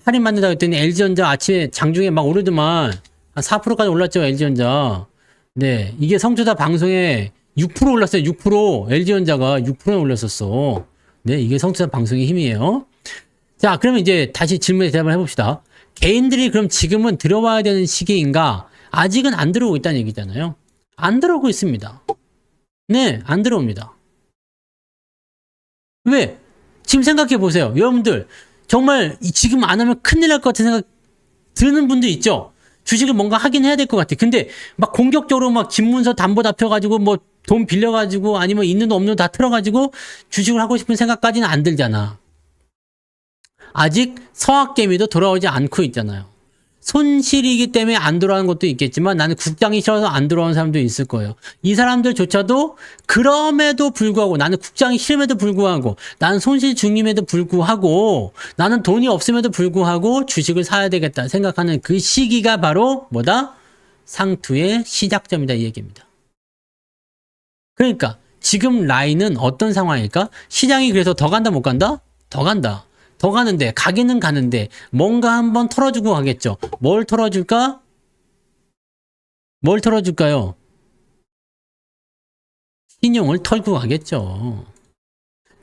A: 할인 받는다고 했더니 LG전자 아침에 장중에 막 오르더만 한 4%까지 올랐죠. LG전자. 네, 이게 성투사 방송에 6% 올랐어요. 6%. LG전자가 6%나 올렸었어. 네, 이게 성투사 방송의 힘이에요. 자, 그러면 이제 다시 질문에 대답을 해봅시다. 개인들이 그럼 지금은 들어와야 되는 시기인가? 아직은 안 들어오고 있다는 얘기잖아요. 안 들어오고 있습니다. 네, 안 들어옵니다. 왜? 지금 생각해 보세요. 여러분들, 정말 지금 안 하면 큰일 날 것 같은 생각 드는 분들 있죠? 주식을 뭔가 하긴 해야 될 것 같아. 근데 막 공격적으로 막 집문서 담보 잡혀가지고 뭐 돈 빌려가지고 아니면 있는 돈 없는 돈 다 틀어가지고 주식을 하고 싶은 생각까지는 안 들잖아. 아직 서학개미도 돌아오지 않고 있잖아요. 손실이기 때문에 안 돌아오는 것도 있겠지만 나는 국장이 싫어서 안 돌아오는 사람도 있을 거예요. 이 사람들조차도 그럼에도 불구하고 나는 국장이 싫음에도 불구하고 나는 손실 중임에도 불구하고 나는 돈이 없음에도 불구하고 주식을 사야 되겠다 생각하는 그 시기가 바로 뭐다? 상투의 시작점이다 이 얘기입니다. 그러니까 지금 라인은 어떤 상황일까? 시장이 그래서 더 간다 못 간다? 더 간다. 더 가는데 가기는 가는데 뭔가 한번 털어주고 가겠죠. 뭘 털어줄까? 뭘 털어줄까요? 신용을 털고 가겠죠.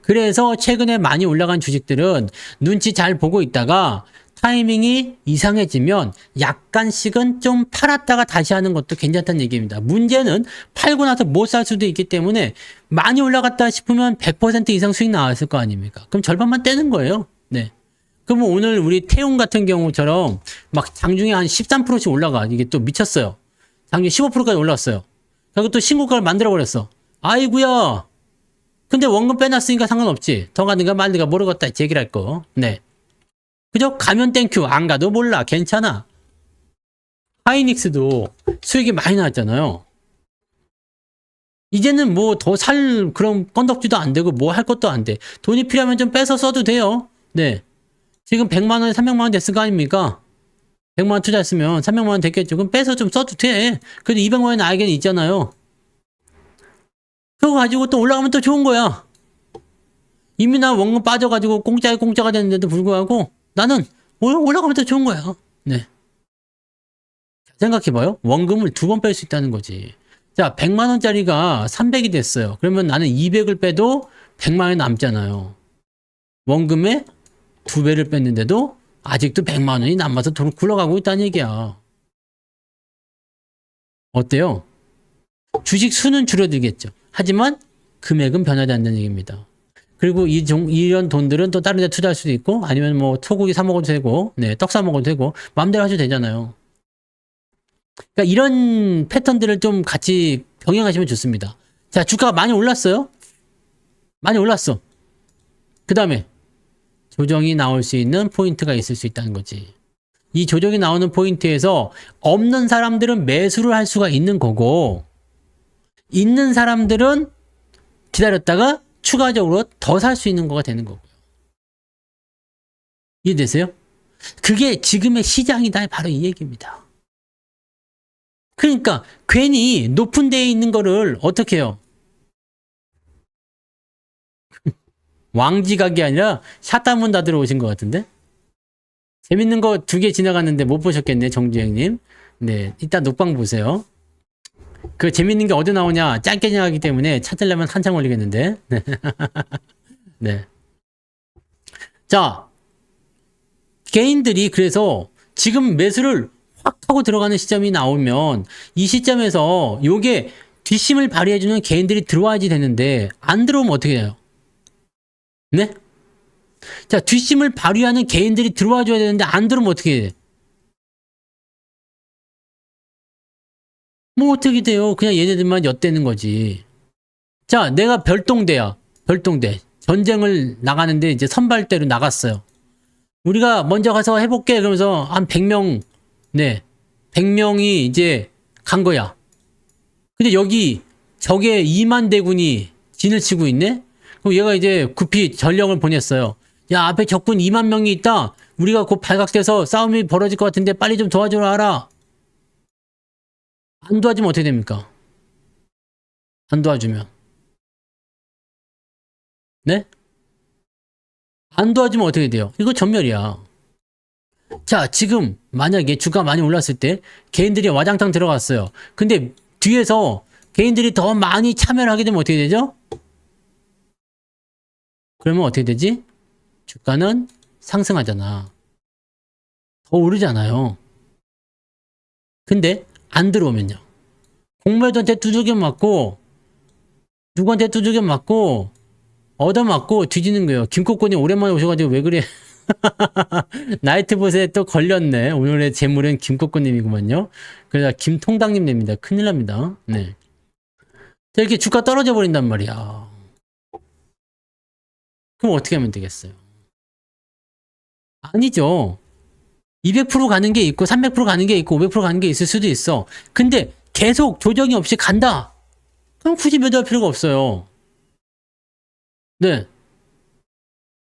A: 그래서 최근에 많이 올라간 주식들은 눈치 잘 보고 있다가 타이밍이 이상해지면 약간씩은 좀 팔았다가 다시 하는 것도 괜찮다는 얘기입니다. 문제는 팔고 나서 못 살 수도 있기 때문에 많이 올라갔다 싶으면 100% 이상 수익 나왔을 거 아닙니까? 그럼 절반만 떼는 거예요. 네. 그러면 오늘 우리 태용 같은 경우처럼 막 장중에 한 13%씩 올라가. 이게 또 미쳤어요. 장중에 15%까지 올랐어요. 그리고 또 신고가를 만들어버렸어. 아이구야. 근데 원금 빼놨으니까 상관없지. 더 가든가 말든가 모르겠다. 얘기를 할 거. 네. 그죠? 가면 땡큐. 안 가도 몰라. 괜찮아. 하이닉스도 수익이 많이 나왔잖아요. 이제는 뭐 더 살 그런 건덕지도 안 되고 뭐 할 것도 안 돼. 돈이 필요하면 좀 빼서 써도 돼요. 네. 지금 100만 원에 300만 원 됐을 거 아닙니까? 100만 원 투자했으면 300만 원 됐겠죠. 그럼 빼서 좀 써도 돼. 그래도 200만 원이 나에게는 있잖아요. 그거 가지고 또 올라가면 또 좋은 거야. 이미 나 원금 빠져가지고 공짜가 됐는데도 불구하고 나는 올라가면 더 좋은 거야. 네. 생각해봐요. 원금을 2번 뺄 수 있다는 거지. 자, 100만 원짜리가 300이 됐어요. 그러면 나는 200을 빼도 100만 원이 남잖아요. 원금의 2배를 뺐는데도 아직도 100만 원이 남아서 돈 굴러가고 있다는 얘기야. 어때요? 주식 수는 줄어들겠죠. 하지만 금액은 변하지 않는 얘기입니다. 그리고 이런 돈들은 또 다른 데 투자할 수도 있고, 아니면 뭐 소고기 사 먹어도 되고, 네, 떡 사 먹어도 되고, 마음대로 하셔도 되잖아요. 그러니까 이런 패턴들을 좀 같이 병행하시면 좋습니다. 자, 주가가 많이 올랐어요? 많이 올랐어. 그 다음에 조정이 나올 수 있는 포인트가 있을 수 있다는 거지. 이 조정이 나오는 포인트에서 없는 사람들은 매수를 할 수가 있는 거고, 있는 사람들은 기다렸다가 추가적으로 더 살 수 있는 거가 되는 거고요. 이해되세요? 그게 지금의 시장이다. 바로 이 얘기입니다. 그러니까 괜히 높은 데에 있는 거를 어떻게 해요? 왕지각이 아니라 샷다문 닫으러 오신 것 같은데? 재밌는 거 2개 지나갔는데 못 보셨겠네, 정주행님. 네, 이따 녹방 보세요. 그 재밌는 게 어디 나오냐? 짧게 지나가기 때문에 찾으려면 한참 걸리겠는데. 네. 네. 자, 개인들이 그래서 지금 매수를 확 하고 들어가는 시점이 나오면 이 시점에서 요게 뒷심을 발휘해주는 개인들이 들어와야지 되는데 안 들어오면 어떻게 해요? 네? 자, 뒷심을 발휘하는 개인들이 들어와줘야 되는데 안 들어오면 어떻게 해? 뭐 어떻게 돼요? 그냥 얘네들만 엿대는 거지. 자, 내가 별동대야. 별동대. 전쟁을 나가는데 이제 선발대로 나갔어요. 우리가 먼저 가서 해볼게. 그러면서 한 100명, 네. 100명이 이제 간 거야. 근데 여기 적의 2만 대군이 진을 치고 있네? 그럼 얘가 이제 급히 전령을 보냈어요. 야, 앞에 적군 2만 명이 있다. 우리가 곧 발각돼서 싸움이 벌어질 것 같은데 빨리 좀 도와주라 하라. 안 도와주면 어떻게 됩니까? 안 도와주면. 네? 안 도와주면 어떻게 돼요? 이거 전멸이야. 자, 지금 만약에 주가 많이 올랐을 때 개인들이 와장창 들어갔어요. 근데 뒤에서 개인들이 더 많이 참여를 하게 되면 어떻게 되죠? 그러면 어떻게 되지? 주가는 상승하잖아. 더 오르잖아요. 근데 안 들어오면요. 공매도한테 두들겨 맞고 누구한테 두들겨 맞고 얻어맞고 뒤지는 거예요. 김코코님 오랜만에 오셔가지고 왜 그래? 나이트봇에 또 걸렸네. 오늘의 재물은 김코코님이구만요. 그래서 김통당님 냅니다. 큰일 납니다. 네. 자, 이렇게 주가 떨어져 버린단 말이야. 그럼 어떻게 하면 되겠어요? 아니죠. 200% 가는 게 있고 300% 가는 게 있고 500% 가는 게 있을 수도 있어. 근데 계속 조정이 없이 간다. 그럼 굳이 매도할 필요가 없어요. 네.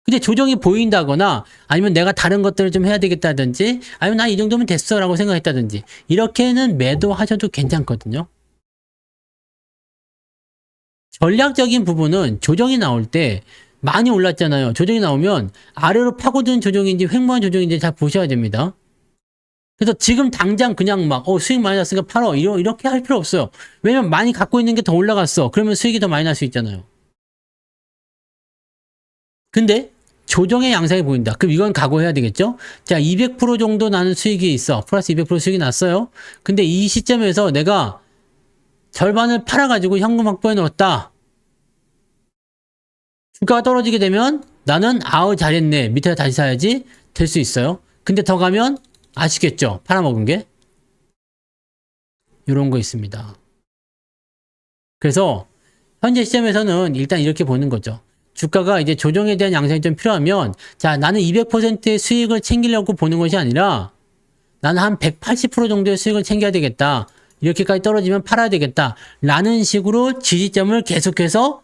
A: 근데 조정이 보인다거나 아니면 내가 다른 것들을 좀 해야 되겠다든지 아니면 나 이 정도면 됐어 라고 생각했다든지 이렇게는 매도하셔도 괜찮거든요. 전략적인 부분은 조정이 나올 때 많이 올랐잖아요. 조정이 나오면 아래로 파고드는 조정인지 횡보한 조정인지 잘 보셔야 됩니다. 그래서 지금 당장 그냥 막 수익 많이 났으니까 팔어 이렇게 할 필요 없어요. 왜냐면 많이 갖고 있는 게 더 올라갔어. 그러면 수익이 더 많이 날 수 있잖아요. 근데 조정의 양상이 보인다. 그럼 이건 각오해야 되겠죠? 자, 200% 정도 나는 수익이 있어. 플러스 200% 수익이 났어요. 근데 이 시점에서 내가 절반을 팔아가지고 현금 확보해 놓았다. 주가가 떨어지게 되면 나는 아우 잘했네. 밑에 다시 사야지. 될 수 있어요. 근데 더 가면 아시겠죠? 팔아먹은 게. 이런 거 있습니다. 그래서 현재 시점에서는 일단 이렇게 보는 거죠. 주가가 이제 조정에 대한 양상이 좀 필요하면 자, 나는 200%의 수익을 챙기려고 보는 것이 아니라 나는 한 180% 정도의 수익을 챙겨야 되겠다. 이렇게까지 떨어지면 팔아야 되겠다. 라는 식으로 지지점을 계속해서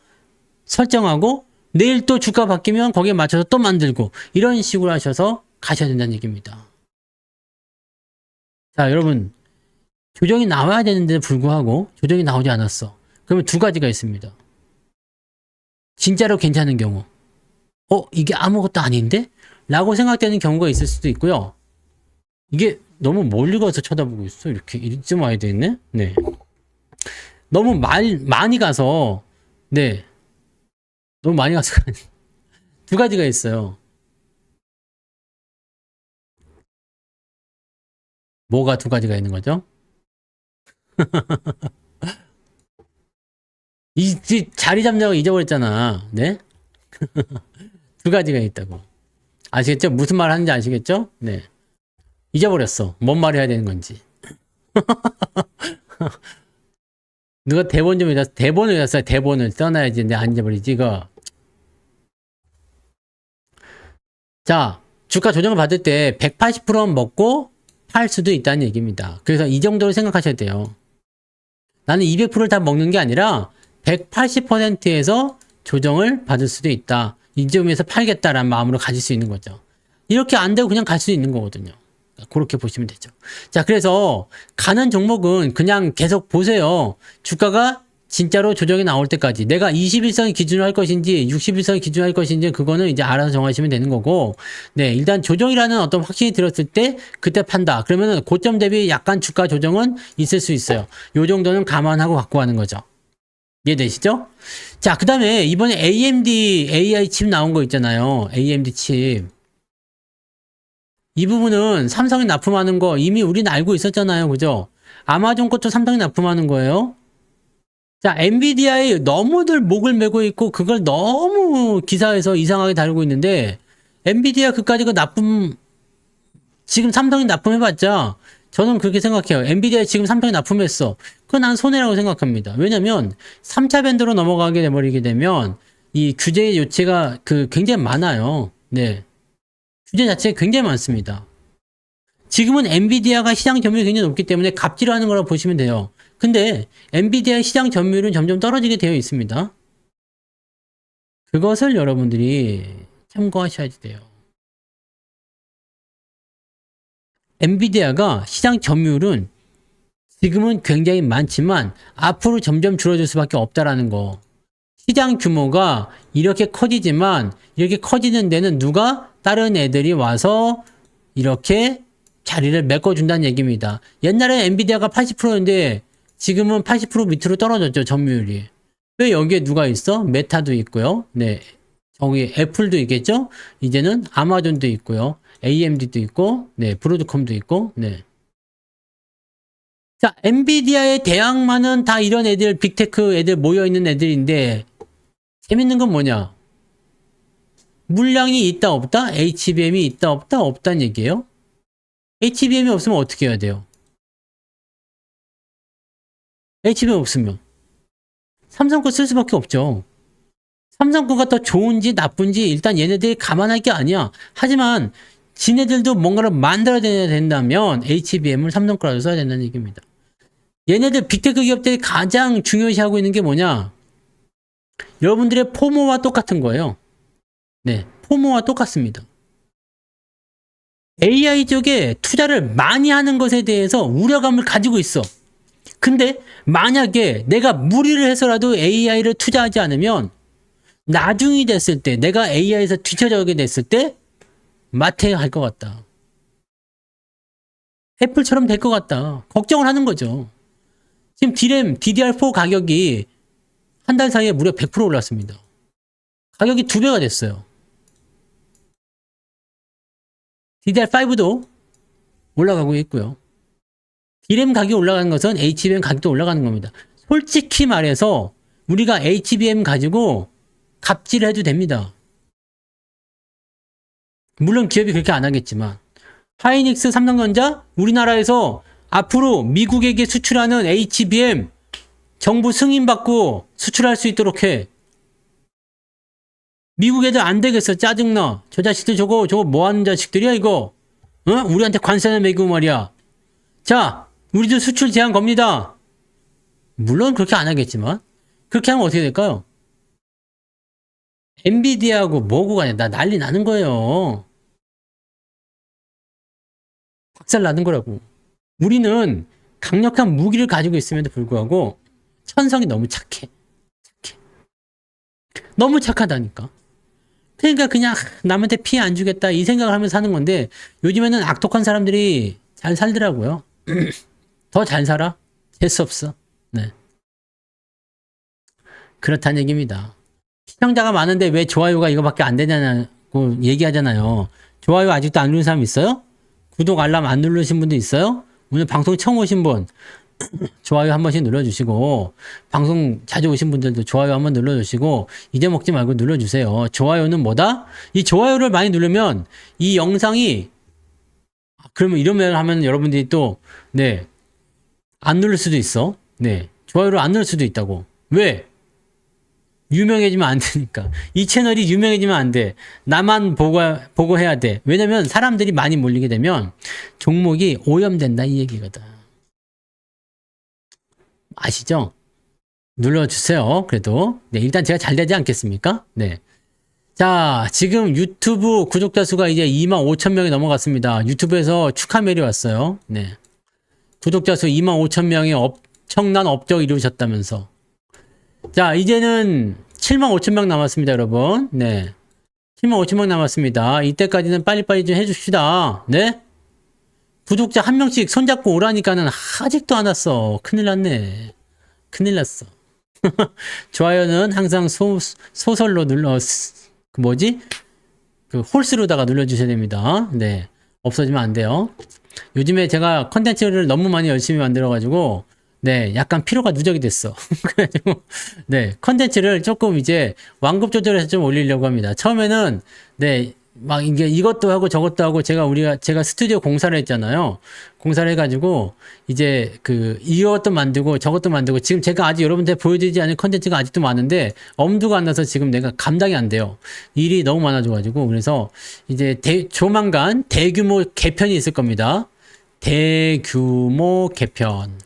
A: 설정하고 내일 또 주가 바뀌면 거기에 맞춰서 또 만들고 이런 식으로 하셔서 가셔야 된다는 얘기입니다. 자, 여러분 조정이 나와야 되는데 불구하고 조정이 나오지 않았어. 그러면 두 가지가 있습니다. 진짜로 괜찮은 경우 이게 아무것도 아닌데? 라고 생각되는 경우가 있을 수도 있고요. 이게 너무 멀리 가서 쳐다보고 있어. 이렇게 이쯤 와야 되겠네. 네. 너무 많이 가서 네. 너무 많이 가서 두 가지가 있어요. 뭐가 두 가지가 있는 거죠? 이 자리 잡냐고 잊어버렸잖아. 네? 두 가지가 있다고. 아시겠죠? 무슨 말 하는지 아시겠죠? 네. 잊어버렸어. 뭔 말 해야 되는 건지. 누가 대본 좀 읽었어. 대본을 읽었어요. 대본을 써놔야지. 내가 안 잊어버리지, 이거. 자, 주가 조정을 받을 때 180%는 먹고 팔 수도 있다는 얘기입니다. 그래서 이 정도로 생각하셔야 돼요. 나는 200%를 다 먹는 게 아니라 180%에서 조정을 받을 수도 있다. 이 점에서 팔겠다라는 마음으로 가질 수 있는 거죠. 이렇게 안 되고 그냥 갈 수 있는 거거든요. 그렇게 보시면 되죠. 자, 그래서 가는 종목은 그냥 계속 보세요. 주가가 진짜로 조정이 나올 때까지 내가 21선을 기준으로 할 것인지 61선을 기준으로 할 것인지 그거는 이제 알아서 정하시면 되는 거고, 네, 일단 조정이라는 어떤 확신이 들었을 때 그때 판다. 그러면은 고점 대비 약간 주가 조정은 있을 수 있어요. 요 정도는 감안하고 갖고 가는 거죠. 이해되시죠? 자, 그 다음에 이번에 AMD AI 칩 나온 거 있잖아요. AMD 칩. 이 부분은 삼성이 납품하는 거 이미 우리는 알고 있었잖아요. 그죠? 아마존 것도 삼성이 납품하는 거예요. 자, 엔비디아에 너무들 목을 메고 있고 그걸 너무 기사에서 이상하게 다루고 있는데, 엔비디아 그까지 그 지금 삼성이 납품해봤자 저는 그렇게 생각해요. 엔비디아 지금 삼성이 납품했어. 그건 난 손해라고 생각합니다. 왜냐면 3차 밴드로 넘어가게 돼버리게 되면 이 규제의 요체가 굉장히 많아요. 네. 규제 자체가 굉장히 많습니다. 지금은 엔비디아가 시장 점유율이 굉장히 높기 때문에 갑질을 하는 거라고 보시면 돼요. 근데 엔비디아의 시장 점유율은 점점 떨어지게 되어 있습니다. 그것을 여러분들이 참고하셔야 돼요. 엔비디아가 시장 점유율은 지금은 굉장히 많지만 앞으로 점점 줄어들 수밖에 없다라는 거. 시장 규모가 이렇게 커지지만 이렇게 커지는 데는 누가 다른 애들이 와서 이렇게 자리를 메꿔준다는 얘기입니다. 옛날에 엔비디아가 80%인데 지금은 80% 밑으로 떨어졌죠, 점유율이. 왜 여기에 누가 있어? 메타도 있고요. 네. 저기 애플도 있겠죠? 이제는 아마존도 있고요. AMD도 있고, 네. 브로드컴도 있고, 네. 자, 엔비디아의 대항마는 다 이런 애들, 빅테크 애들 모여있는 애들인데, 재밌는 건 뭐냐? 물량이 있다, 없다? HBM이 있다, 없다? 없다는 얘기예요. HBM이 없으면 어떻게 해야 돼요? HBM 없으면 삼성 거 쓸 수밖에 없죠. 삼성 거가 더 좋은지 나쁜지 일단 얘네들이 감안할 게 아니야. 하지만 지네들도 뭔가를 만들어야 된다면 HBM을 삼성 거라도 써야 된다는 얘기입니다. 얘네들 빅테크 기업들이 가장 중요시하고 있는 게 뭐냐? 여러분들의 포모와 똑같은 거예요. 네, 포모와 똑같습니다. AI 쪽에 투자를 많이 하는 것에 대해서 우려감을 가지고 있어. 근데 만약에 내가 무리를 해서라도 AI를 투자하지 않으면 나중이 됐을 때 내가 AI에서 뒤처져게 됐을 때 마태가 할 것 같다. 애플처럼 될 것 같다. 걱정을 하는 거죠. 지금 DRAM, DDR4 가격이 한 달 사이에 무려 100% 올랐습니다. 가격이 2배가 됐어요. DDR5도 올라가고 있고요. DRAM 가격이 올라가는 것은 HBM 가격도 올라가는 겁니다. 솔직히 말해서 우리가 HBM 가지고 갑질을 해도 됩니다. 물론 기업이 그렇게 안 하겠지만 하이닉스, 삼성전자 우리나라에서 앞으로 미국에게 수출하는 HBM 정부 승인받고 수출할 수 있도록 해. 미국 애들 안 되겠어. 짜증나. 저 자식들 저거 뭐 하는 자식들이야 이거. 우리한테 관세나 매기고 말이야. 자, 우리도 수출 제한 겁니다. 물론 그렇게 안 하겠지만 그렇게 하면 어떻게 될까요? 엔비디아하고 뭐고 간에 나 난리 나는 거예요. 박살 나는 거라고. 우리는 강력한 무기를 가지고 있음에도 불구하고 천성이 너무 착해. 너무 착하다니까. 그러니까 그냥 남한테 피해 안 주겠다 이 생각을 하면서 사는 건데 요즘에는 악독한 사람들이 잘 살더라고요. 더 잘 살아? 재수 없어. 네. 그렇다는 얘기입니다. 시청자가 많은데 왜 좋아요가 이거밖에 안 되냐고 얘기하잖아요. 좋아요 아직도 안 누른 사람 있어요? 구독 알람 안 누르신 분도 있어요? 오늘 방송 처음 오신 분 좋아요 한 번씩 눌러주시고 방송 자주 오신 분들도 좋아요 한번 눌러주시고 잊어먹지 말고 눌러주세요. 좋아요는 뭐다? 이 좋아요를 많이 누르면 이 영상이 그러면 이러면 하면 여러분들이 또 네 안 누를 수도 있어. 네 좋아요를 안 누를 수도 있다고. 왜? 유명해지면 안 되니까. 이 채널이 유명해지면 안 돼. 나만 보고 해야 돼. 왜냐면 사람들이 많이 몰리게 되면 종목이 오염된다 이 얘기거든. 아시죠? 눌러주세요. 그래도. 네, 일단 제가 잘 되지 않겠습니까? 네. 자, 지금 유튜브 구독자 수가 이제 25,000명이 넘어갔습니다. 유튜브에서 축하 메일이 왔어요. 네. 구독자 수 25,000명의 엄청난 업적을 이루셨다면서. 자, 이제는 75,000명 남았습니다, 여러분. 네. 75,000명 남았습니다. 이때까지는 빨리빨리 좀 해줍시다. 네? 구독자 한 명씩 손잡고 오라니까는 아직도 안 왔어. 큰일 났네. 큰일 났어. 좋아요는 항상 소설로 그 뭐지? 그 홀스로다가 눌러주셔야 됩니다. 네. 없어지면 안 돼요. 요즘에 제가 컨텐츠를 너무 많이 열심히 만들어가지고 네, 약간 피로가 누적이 됐어. 그래가지고, 네, 컨텐츠를 조금 이제 완급 조절해서 좀 올리려고 합니다. 처음에는, 네, 막 이게 이것도 하고 저것도 하고 제가 스튜디오 공사를 했잖아요. 공사를 해가지고, 이제 이것도 만들고 저것도 만들고, 지금 제가 아직 여러분한테 보여드리지 않은 컨텐츠가 아직도 많은데, 엄두가 안 나서 지금 내가 감당이 안 돼요. 일이 너무 많아져가지고, 그래서 이제 조만간 대규모 개편이 있을 겁니다. 대규모 개편.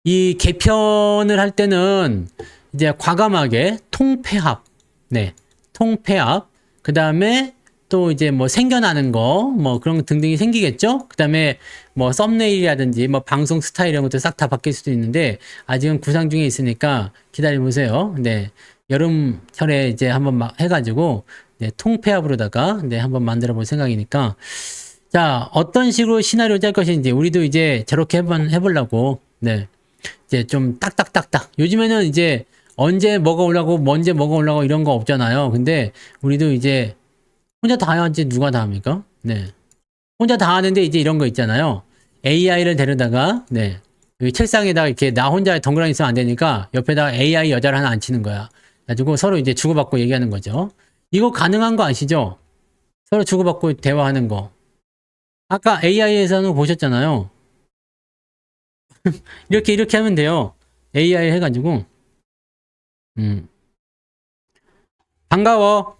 A: 이 개편을 할 때는 이제 과감하게 통폐합, 네, 통폐합, 그 다음에 또 이제 뭐 생겨나는 거, 뭐 그런 등등이 생기겠죠? 그 다음에 뭐 썸네일이라든지 뭐 방송 스타일 이런 것도 싹 다 바뀔 수도 있는데 아직은 구상 중에 있으니까 기다려보세요. 네, 여름철에 이제 한번 막 해가지고 네, 통폐합으로다가 네, 한번 만들어 볼 생각이니까 자, 어떤 식으로 시나리오 짤 것인지 우리도 이제 저렇게 한번 해보려고 네. 이제 좀 딱딱딱딱. 요즘에는 이제 언제 뭐가 올라고 이런 거 없잖아요. 근데 우리도 이제 혼자 다 해야지 누가 다 합니까? 네. 혼자 다 하는데 이제 이런 거 있잖아요. AI를 데려다가 네. 여기 책상에다가 이렇게 나 혼자 덩그러니 있으면 안 되니까 옆에다가 AI 여자를 하나 앉히는 거야. 가지고 서로 이제 주고받고 얘기하는 거죠. 이거 가능한 거 아시죠? 서로 주고받고 대화하는 거. 아까 AI에서는 보셨잖아요. 이렇게 하면 돼요. AI 해가지고. 반가워.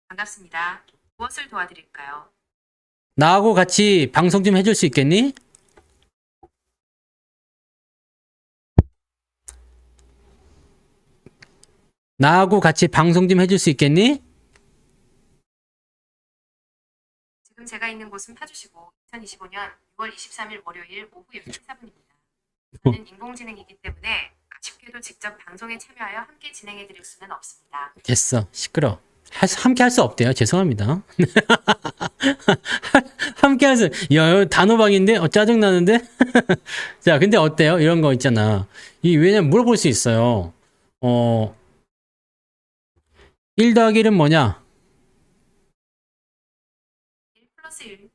G: 반갑습니다. 무엇을 도와드릴까요?
A: 나하고 같이 방송 좀 해줄 수 있겠니? 나하고 같이 방송 좀 해줄 수 있겠니?
G: 지금 제가 있는 곳은 파주시고 2025년 6월 23일 월요일 오후 10시 4분입니다. 저는 인공지능이기 때문에 아쉽게도 직접 방송에 참여하여 함께 진행해 드릴 수는 없습니다.
A: 됐어. 시끄러. 함께 할 수 없대요. 죄송합니다. 함께 할 수, 야, 단호박인데? 짜증나는데? 자, 근데 어때요? 이런 거 있잖아. 왜냐면 물어볼 수 있어요. 1 더하기 1은 뭐냐?
G: 1 플러스 1은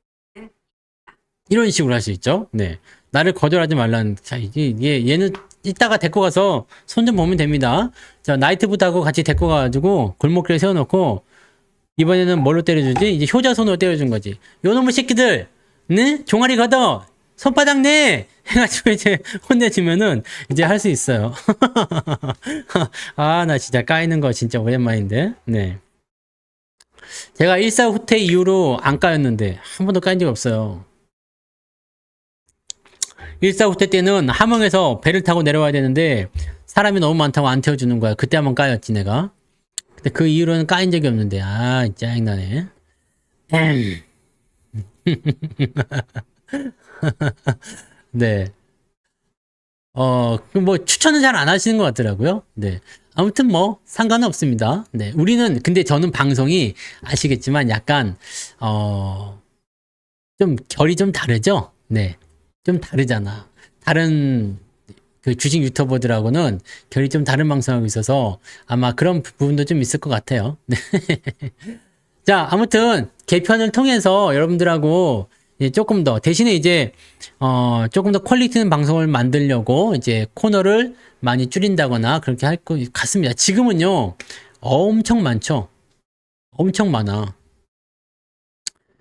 A: 이런 식으로 할 수 있죠. 네. 나를 거절하지 말라는, 자, 얘는 이따가 데리고 가서 손 좀 보면 됩니다. 자, 나이트부트하고 같이 데리고 가가지고 골목길에 세워놓고, 이번에는 뭘로 때려주지? 이제 효자손으로 때려준 거지. 요놈의 새끼들! 네? 종아리 걷어! 손바닥 내! 해가지고 이제 혼내주면은 이제 할 수 있어요. 아, 나 진짜 까이는 거 진짜 오랜만인데. 네. 제가 1사 후퇴 이후로 안 까였는데 한 번도 까인 적이 없어요. 1사 후퇴 때는 함흥에서 배를 타고 내려와야 되는데 사람이 너무 많다고 안 태워주는 거야. 그때 한번 까였지 내가. 근데 그 이후로는 까인 적이 없는데 아 짜증나네. 네. 뭐 추천은 잘 안 하시는 것 같더라고요. 네. 아무튼 뭐 상관은 없습니다. 네. 우리는 근데 저는 방송이 아시겠지만 약간 좀 결이 좀 다르죠. 네. 좀 다르잖아. 다른 그 주식 유튜버들하고는 결이 좀 다른 방송하고 있어서 아마 그런 부분도 좀 있을 것 같아요. 네. 자, 아무튼 개편을 통해서 여러분들하고 이제 조금 더 대신에 이제 조금 더 퀄리티 있는 방송을 만들려고 이제 코너를 많이 줄인다거나 그렇게 할 것 같습니다. 지금은요 엄청 많죠. 엄청 많아.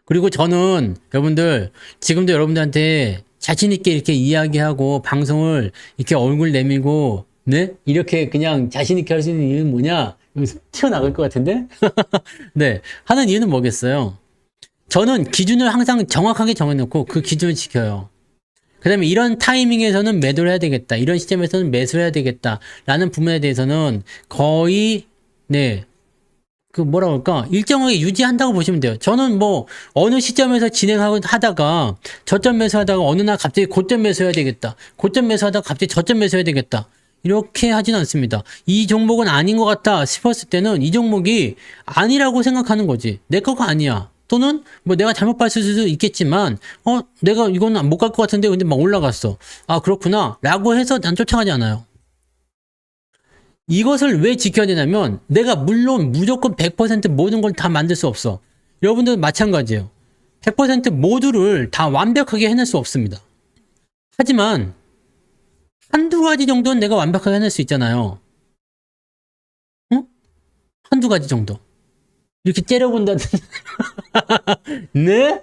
A: 그리고 저는 여러분들 지금도 여러분들한테 자신 있게 이렇게 이야기하고 방송을 이렇게 얼굴 내밀고 네 이렇게 그냥 자신 있게 할 수 있는 이유는 뭐냐? 여기서 튀어나갈 것 같은데? 네 하는 이유는 뭐겠어요? 저는 기준을 항상 정확하게 정해놓고 그 기준을 지켜요. 그 다음에 이런 타이밍에서는 매도를 해야 되겠다. 이런 시점에서는 매수를 해야 되겠다. 라는 부분에 대해서는 거의, 네, 그 뭐라 그럴까? 일정하게 유지한다고 보시면 돼요. 저는 뭐, 어느 시점에서 하다가, 저점 매수하다가 어느 날 갑자기 고점 매수해야 되겠다. 고점 매수하다가 갑자기 저점 매수해야 되겠다. 이렇게 하진 않습니다. 이 종목은 아닌 것 같다 싶었을 때는 이 종목이 아니라고 생각하는 거지. 내 거가 아니야. 또는 뭐 내가 잘못 봤을 수도 있겠지만 내가 이거는 못 갈 것 같은데 근데 막 올라갔어. 아 그렇구나 라고 해서 난 쫓아가지 않아요. 이것을 왜 지켜야 되냐면 내가 물론 무조건 100% 모든 걸 다 만들 수 없어. 여러분들 마찬가지예요. 100% 모두를 다 완벽하게 해낼 수 없습니다. 하지만 한두 가지 정도는 내가 완벽하게 해낼 수 있잖아요. 응? 한두 가지 정도. 이렇게 째려본다든지 네?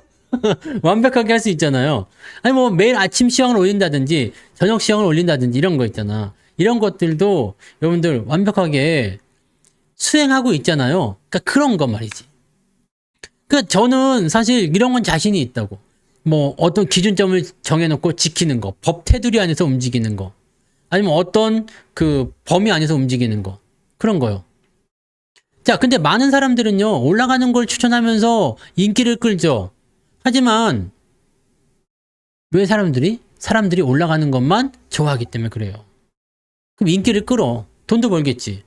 A: 완벽하게 할 수 있잖아요. 아니 뭐 매일 아침 시황을 올린다든지 저녁 시황을 올린다든지 이런 거 있잖아. 이런 것들도 여러분들 완벽하게 수행하고 있잖아요. 그러니까 그런 거 말이지. 그러니까 저는 사실 이런 건 자신이 있다고. 뭐 어떤 기준점을 정해놓고 지키는 거, 법 테두리 안에서 움직이는 거, 아니면 어떤 그 범위 안에서 움직이는 거 그런 거요. 자, 근데 많은 사람들은요, 올라가는 걸 추천하면서 인기를 끌죠. 하지만, 왜 사람들이 올라가는 것만 좋아하기 때문에 그래요. 그럼 인기를 끌어. 돈도 벌겠지.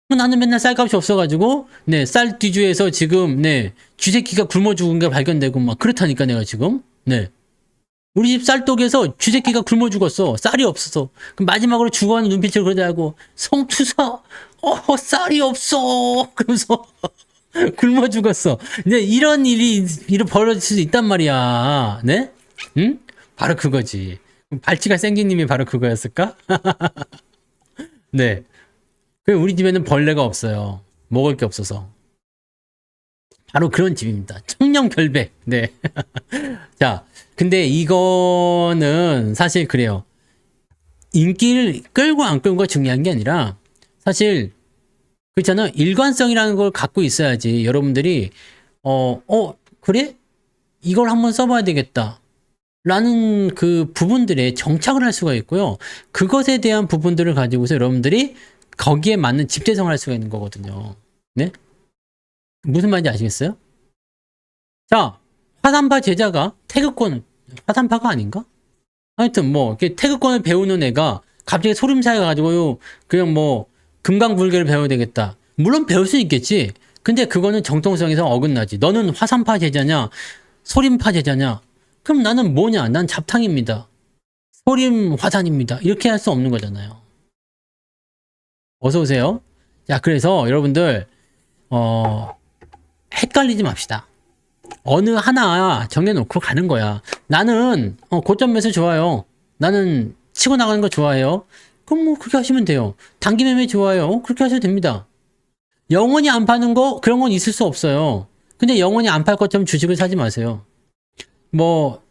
A: 나는 맨날 쌀값이 없어가지고, 네, 쌀 뒤주에서 지금, 네, 쥐새끼가 굶어 죽은 게 발견되고, 막, 그렇다니까, 내가 지금. 네. 우리 집 쌀독에서 쥐새끼가 굶어 죽었어. 쌀이 없어서. 그럼 마지막으로 죽어가는 눈빛을 그러다고, 성투사, 쌀이 없어. 그러면서 굶어 죽었어. 네, 이런 일이 벌어질 수 있단 말이야. 네? 응? 바로 그거지. 발치가 생기님이 바로 그거였을까? 네. 우리 집에는 벌레가 없어요. 먹을 게 없어서. 바로 그런 집입니다. 청렴결백. 네. 자, 근데 이거는 사실 그래요. 인기를 끌고 안 끌고가 중요한 게 아니라 사실 그렇잖아요. 일관성이라는 걸 갖고 있어야지 여러분들이 그래? 이걸 한번 써봐야 되겠다. 라는 그 부분들에 정착을 할 수가 있고요. 그것에 대한 부분들을 가지고서 여러분들이 거기에 맞는 집대성을 할 수가 있는 거거든요. 네? 무슨 말인지 아시겠어요? 자, 화산파 제자가 태극권, 화산파가 아닌가? 하여튼 뭐 태극권을 배우는 애가 갑자기 소림사에 가지고 그냥 뭐 금강불개를 배워야 되겠다. 물론 배울 수 있겠지. 근데 그거는 정통성에서 어긋나지. 너는 화산파 제자냐? 소림파 제자냐? 그럼 나는 뭐냐? 난 잡탕입니다. 소림 화산입니다. 이렇게 할 수 없는 거잖아요. 어서 오세요. 자, 그래서 여러분들 헷갈리지 맙시다. 어느 하나 정해놓고 가는 거야. 나는 고점 매수 좋아요. 나는 치고 나가는 거 좋아해요. 그럼 뭐 그렇게 하시면 돼요. 단기 매매 좋아요. 그렇게 하셔도 됩니다. 영원히 안 파는 거 그런 건 있을 수 없어요. 근데 영원히 안 팔 것처럼 주식을 사지 마세요. 뭐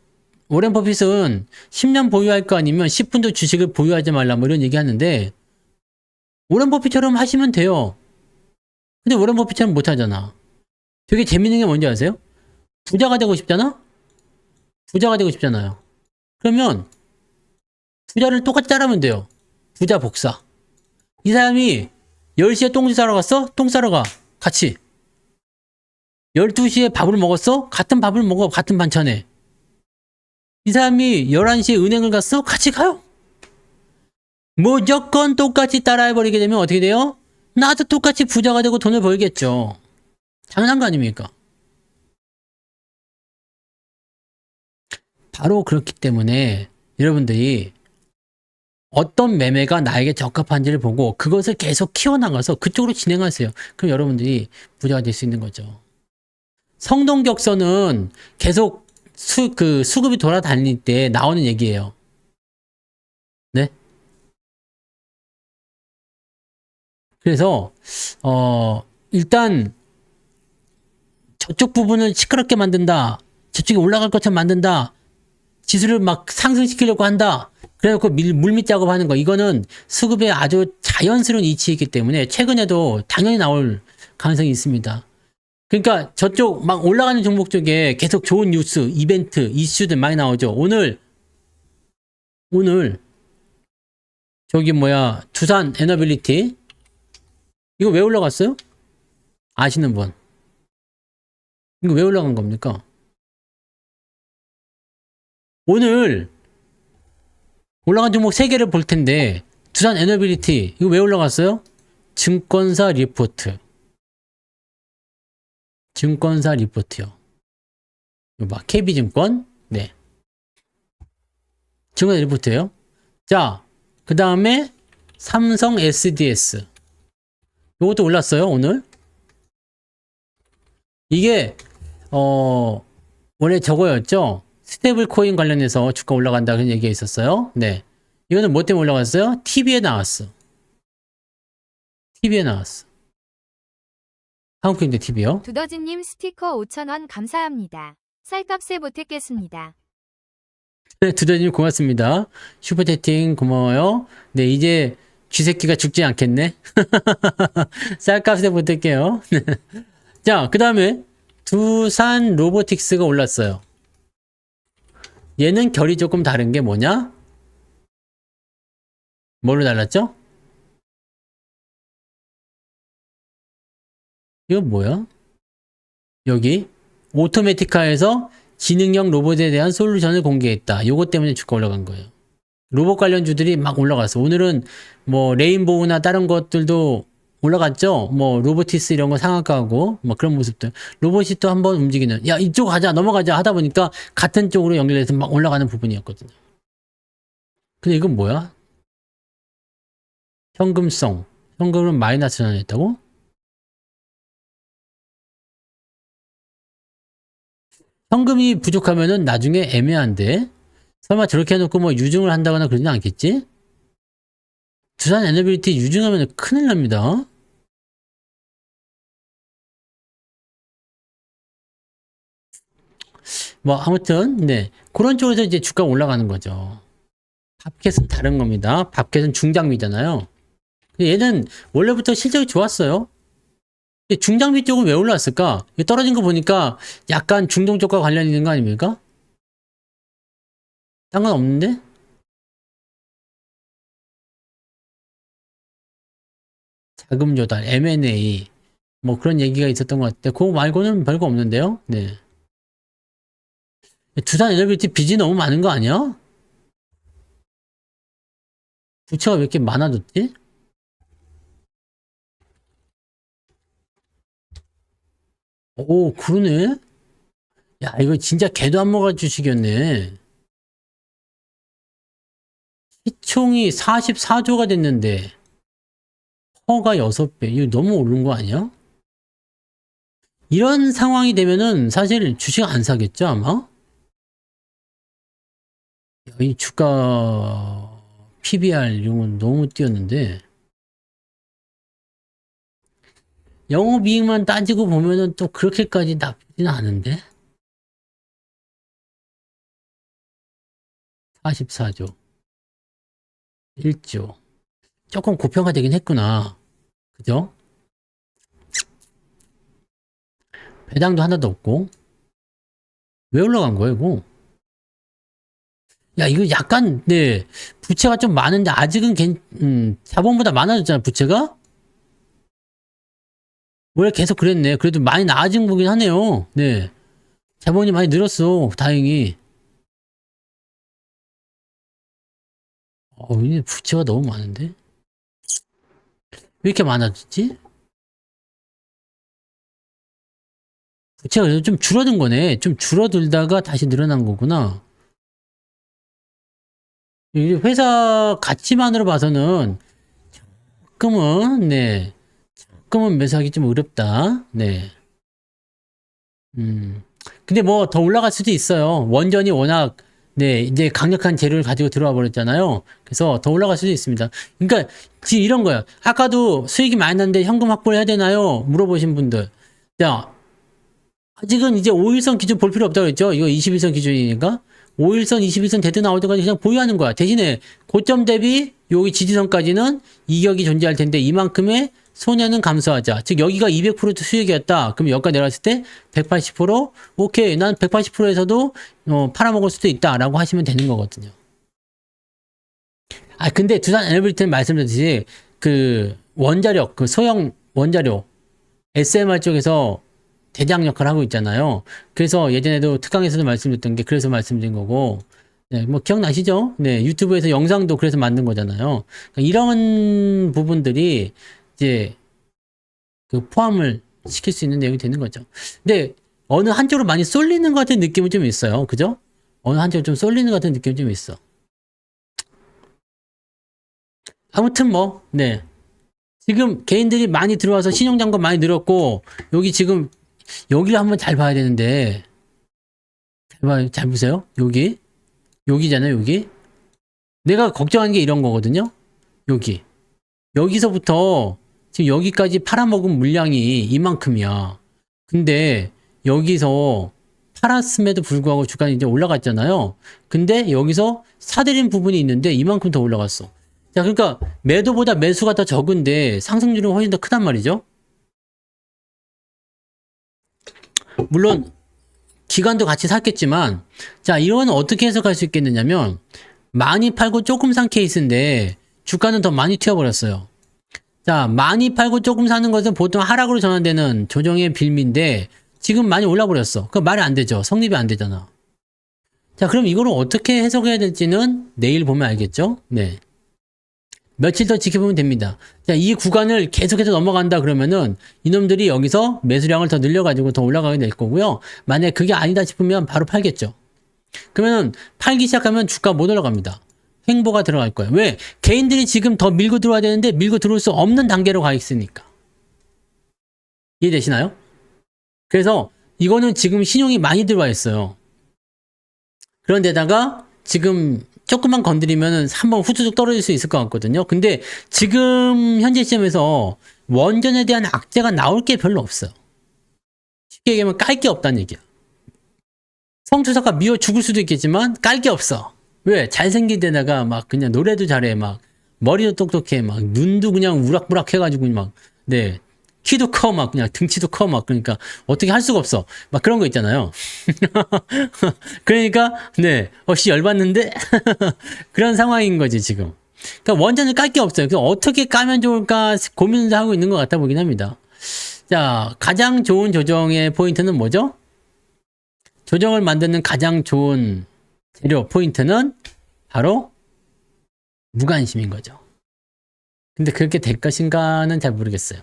A: 워렌 버핏은 10년 보유할 거 아니면 10분도 주식을 보유하지 말라 뭐 이런 얘기 하는데 워렌 버핏처럼 하시면 돼요. 근데 워렌 버핏처럼 못 하잖아. 되게 재밌는 게 뭔지 아세요? 부자가 되고 싶잖아? 부자가 되고 싶잖아요. 그러면 부자를 똑같이 따르면 돼요. 부자 복사. 이 사람이 10시에 똥 싸러 갔어? 똥 싸러 가. 같이. 12시에 밥을 먹었어? 같은 밥을 먹어. 같은 반찬에. 이 사람이 11시에 은행을 갔어? 같이 가요. 무조건 똑같이 따라해버리게 되면 어떻게 돼요? 나도 똑같이 부자가 되고 돈을 벌겠죠. 당연한 거 아닙니까? 바로 그렇기 때문에 여러분들이 어떤 매매가 나에게 적합한지를 보고 그것을 계속 키워나가서 그쪽으로 진행하세요. 그럼 여러분들이 부자가 될 수 있는 거죠. 성동격서는 계속 수급이 돌아다닐 때 나오는 얘기예요. 네? 그래서 일단 저쪽 부분을 시끄럽게 만든다. 저쪽이 올라갈 것처럼 만든다. 지수를 막 상승시키려고 한다. 그래갖고 물밑 작업하는 거. 이거는 수급의 아주 자연스러운 이치이기 때문에 최근에도 당연히 나올 가능성이 있습니다. 그러니까 저쪽 막 올라가는 종목 쪽에 계속 좋은 뉴스, 이벤트, 이슈들 많이 나오죠. 오늘 저기 두산 에너빌리티 이거 왜 올라갔어요? 아시는 분? 이거 왜 올라간 겁니까? 오늘 올라간 종목 3개를 볼 텐데 두산 에너빌리티 이거 왜 올라갔어요? 증권사 리포트요. 이거 봐. KB증권. 네. 증권사 리포트예요. 자, 그 다음에 삼성 SDS. 이것도 올랐어요, 오늘. 이게 원래 저거였죠. 스테이블 코인 관련해서 주가 올라간다 그런 얘기가 있었어요. 네. 이거는 뭐 때문에 올라갔어요? TV에 나왔어. 한국인들 TV요.
B: 두더지님 스티커 5,000원 감사합니다. 쌀값에 보탰겠습니다.
A: 네, 두더지님 고맙습니다. 슈퍼채팅 고마워요. 네, 이제 쥐새끼가 죽지 않겠네. 쌀값에 보탤게요. 자, 그 다음에 두산 로보틱스가 올랐어요. 얘는 결이 조금 다른 게 뭐냐? 뭘로 달랐죠? 이거 뭐야? 여기 오토매티카에서 지능형 로봇에 대한 솔루션을 공개했다. 요것 때문에 주가 올라간 거예요. 로봇 관련주들이 막 올라갔어. 오늘은 뭐 레인보우나 다른 것들도 올라갔죠. 뭐 로보티스 이런 거 상한가하고 뭐 그런 모습들. 로봇이 또 한번 움직이는 야 이쪽 가자 넘어가자 하다 보니까 같은 쪽으로 연결돼서 막 올라가는 부분이었거든요. 근데 이건 뭐야? 현금은 마이너스 전환했다고? 현금이 부족하면은 나중에 애매한데 설마 저렇게 해놓고 뭐 유증을 한다거나 그러지는 않겠지? 두산 에너빌리티 유증하면 큰일 납니다. 뭐 아무튼 네 그런 쪽에서 이제 주가 올라가는 거죠. 밥캣은 다른 겁니다. 밥캣은 중장비잖아요. 얘는 원래부터 실적이 좋았어요. 중장비 쪽은 왜 올라왔을까? 떨어진 거 보니까 약간 중동 쪽과 관련 있는 거 아닙니까? 딴 건 없는데? 자금 조달, M&A 뭐 그런 얘기가 있었던 것 같은데 그거 말고는 별거 없는데요. 네. 두산 에너빌리티 빚이 너무 많은 거 아니야? 부채가 왜 이렇게 많아졌지? 오, 그러네? 야, 이거 진짜 개도 안 먹어 주시겠네. 시총이 44조가 됐는데, 허가 6배. 이거 너무 오른 거 아니야? 이런 상황이 되면은 사실 주식 안 사겠죠, 아마? 야, 이 주가 PBR 이런 건 너무 뛰었는데, 영업이익만 따지고 보면은 또 그렇게까지 나쁘지는 않은데? 44조. 1조. 조금 고평가되긴 했구나. 그죠? 배당도 하나도 없고. 왜 올라간 거야, 이거? 야, 이거 약간, 네, 부채가 좀 많은데, 아직은 자본보다 많아졌잖아, 부채가? 원래 계속 그랬네. 그래도 많이 나아진 거긴 하네요. 네. 자본이 많이 늘었어, 다행히. 이게 부채가 너무 많은데? 왜 이렇게 많아졌지? 부채가 그래도 좀 줄어든 거네. 좀 줄어들다가 다시 늘어난 거구나. 이 회사 가치만으로 봐서는 조금은 매수하기 좀 어렵다. 네. 근데 뭐 더 올라갈 수도 있어요. 원전이 워낙 네, 이제 강력한 재료를 가지고 들어와 버렸잖아요. 그래서 더 올라갈 수도 있습니다. 그러니까 지금 이런 거예요. 아까도 수익이 많이 났는데 현금 확보를 해야 되나요? 물어보신 분들. 자, 아직은 이제 5일선 기준 볼 필요 없다고 그랬죠? 이거 21선 기준이니까. 5일선, 21선 데드 나올 때까지 그냥 보유하는 거야. 대신에 고점 대비 여기 지지선까지는 이격이 존재할 텐데 이만큼의 손해는 감소하자. 즉 여기가 200% 수익이었다. 그럼 여기까지 내려갔을 때 180% 오케이. 난 180%에서도 팔아먹을 수도 있다라고 하시면 되는 거거든요. 아 근데 두산 에너빌리티는 말씀드렸듯이 그 원자력, 그 소형 원자료 SMR 쪽에서 대장 역할을 하고 있잖아요. 그래서 예전에도 특강에서도 말씀드렸던 게 그래서 말씀드린 거고, 네, 뭐 기억나시죠? 네, 유튜브에서 영상도 그래서 만든 거잖아요. 그러니까 이런 부분들이 이제 그 포함을 시킬 수 있는 내용이 되는 거죠. 근데 어느 한쪽으로 많이 쏠리는 것 같은 느낌은 좀 있어요. 그죠? 어느 한쪽으로 좀 쏠리는 것 같은 느낌이 좀 있어. 아무튼 뭐, 네. 지금 개인들이 많이 들어와서 신용잔고 많이 늘었고, 여기 지금 여기를 한번 잘 봐야 되는데 잘 보세요. 여기잖아요. 여기 내가 걱정하는 게 이런 거거든요. 여기서부터 지금 여기까지 팔아먹은 물량이 이만큼이야. 근데 여기서 팔았음에도 불구하고 주가는 이제 올라갔잖아요. 근데 여기서 사들인 부분이 있는데 이만큼 더 올라갔어. 자, 그러니까 매도보다 매수가 더 적은데 상승률은 훨씬 더 크단 말이죠. 물론 기관도 같이 샀겠지만, 자, 이거는 어떻게 해석할 수 있겠느냐면 많이 팔고 조금 산 케이스인데 주가는 더 많이 튀어버렸어요. 자, 많이 팔고 조금 사는 것은 보통 하락으로 전환되는 조정의 빌미인데 지금 많이 올라버렸어. 그럼 말이 안 되죠. 성립이 안 되잖아. 자, 그럼 이거를 어떻게 해석해야 될지는 내일 보면 알겠죠? 네. 며칠 더 지켜보면 됩니다. 자, 이 구간을 계속해서 넘어간다 그러면은 이놈들이 여기서 매수량을 더 늘려가지고 더 올라가게 될 거고요. 만약에 그게 아니다 싶으면 바로 팔겠죠. 그러면은 팔기 시작하면 주가 못 올라갑니다. 횡보가 들어갈 거예요. 왜? 개인들이 지금 더 밀고 들어와야 되는데 밀고 들어올 수 없는 단계로 가 있으니까. 이해되시나요? 그래서 이거는 지금 신용이 많이 들어와 있어요. 그런데다가 지금 조금만 건드리면 한번 후두둑 떨어질 수 있을 것 같거든요. 근데 지금 현재 시점에서 원전에 대한 악재가 나올 게 별로 없어요. 쉽게 얘기하면 깔 게 없다는 얘기야. 성투사가 미워 죽을 수도 있겠지만 깔 게 없어. 왜? 잘생긴 데다가 막 그냥 노래도 잘해. 막 머리도 똑똑해. 막 눈도 그냥 우락부락 해가지고 막 네. 키도 커, 막, 그냥 등치도 커, 막, 그러니까, 어떻게 할 수가 없어. 막 그런 거 있잖아요. 그러니까, 네, 열받는데? 그런 상황인 거지, 지금. 그러니까 원전을 깔 게 없어요. 그래서 어떻게 까면 좋을까 고민을 하고 있는 것 같아 보긴 합니다. 자, 가장 좋은 조정의 포인트는 뭐죠? 조정을 만드는 가장 좋은 재료, 포인트는 바로 무관심인 거죠. 근데 그렇게 될 것인가는 잘 모르겠어요.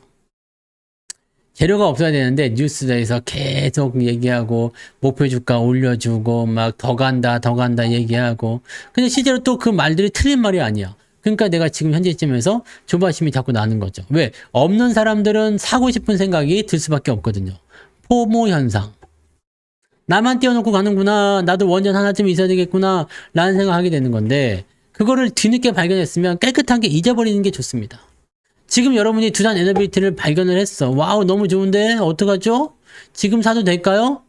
A: 재료가 없어야 되는데 뉴스에서 계속 얘기하고 목표 주가 올려주고 막 더 간다 얘기하고 근데 실제로 또 그 말들이 틀린 말이 아니야. 그러니까 내가 지금 현재 시점에서 조바심이 자꾸 나는 거죠. 왜? 없는 사람들은 사고 싶은 생각이 들 수밖에 없거든요. 포모 현상. 나만 띄워놓고 가는구나. 나도 원전 하나쯤 있어야 되겠구나. 라는 생각하게 되는 건데 그거를 뒤늦게 발견했으면 깨끗하게 잊어버리는 게 좋습니다. 지금 여러분이 두산 에너빌리티를 발견을 했어. 와우, 너무 좋은데? 어떡하죠? 지금 사도 될까요?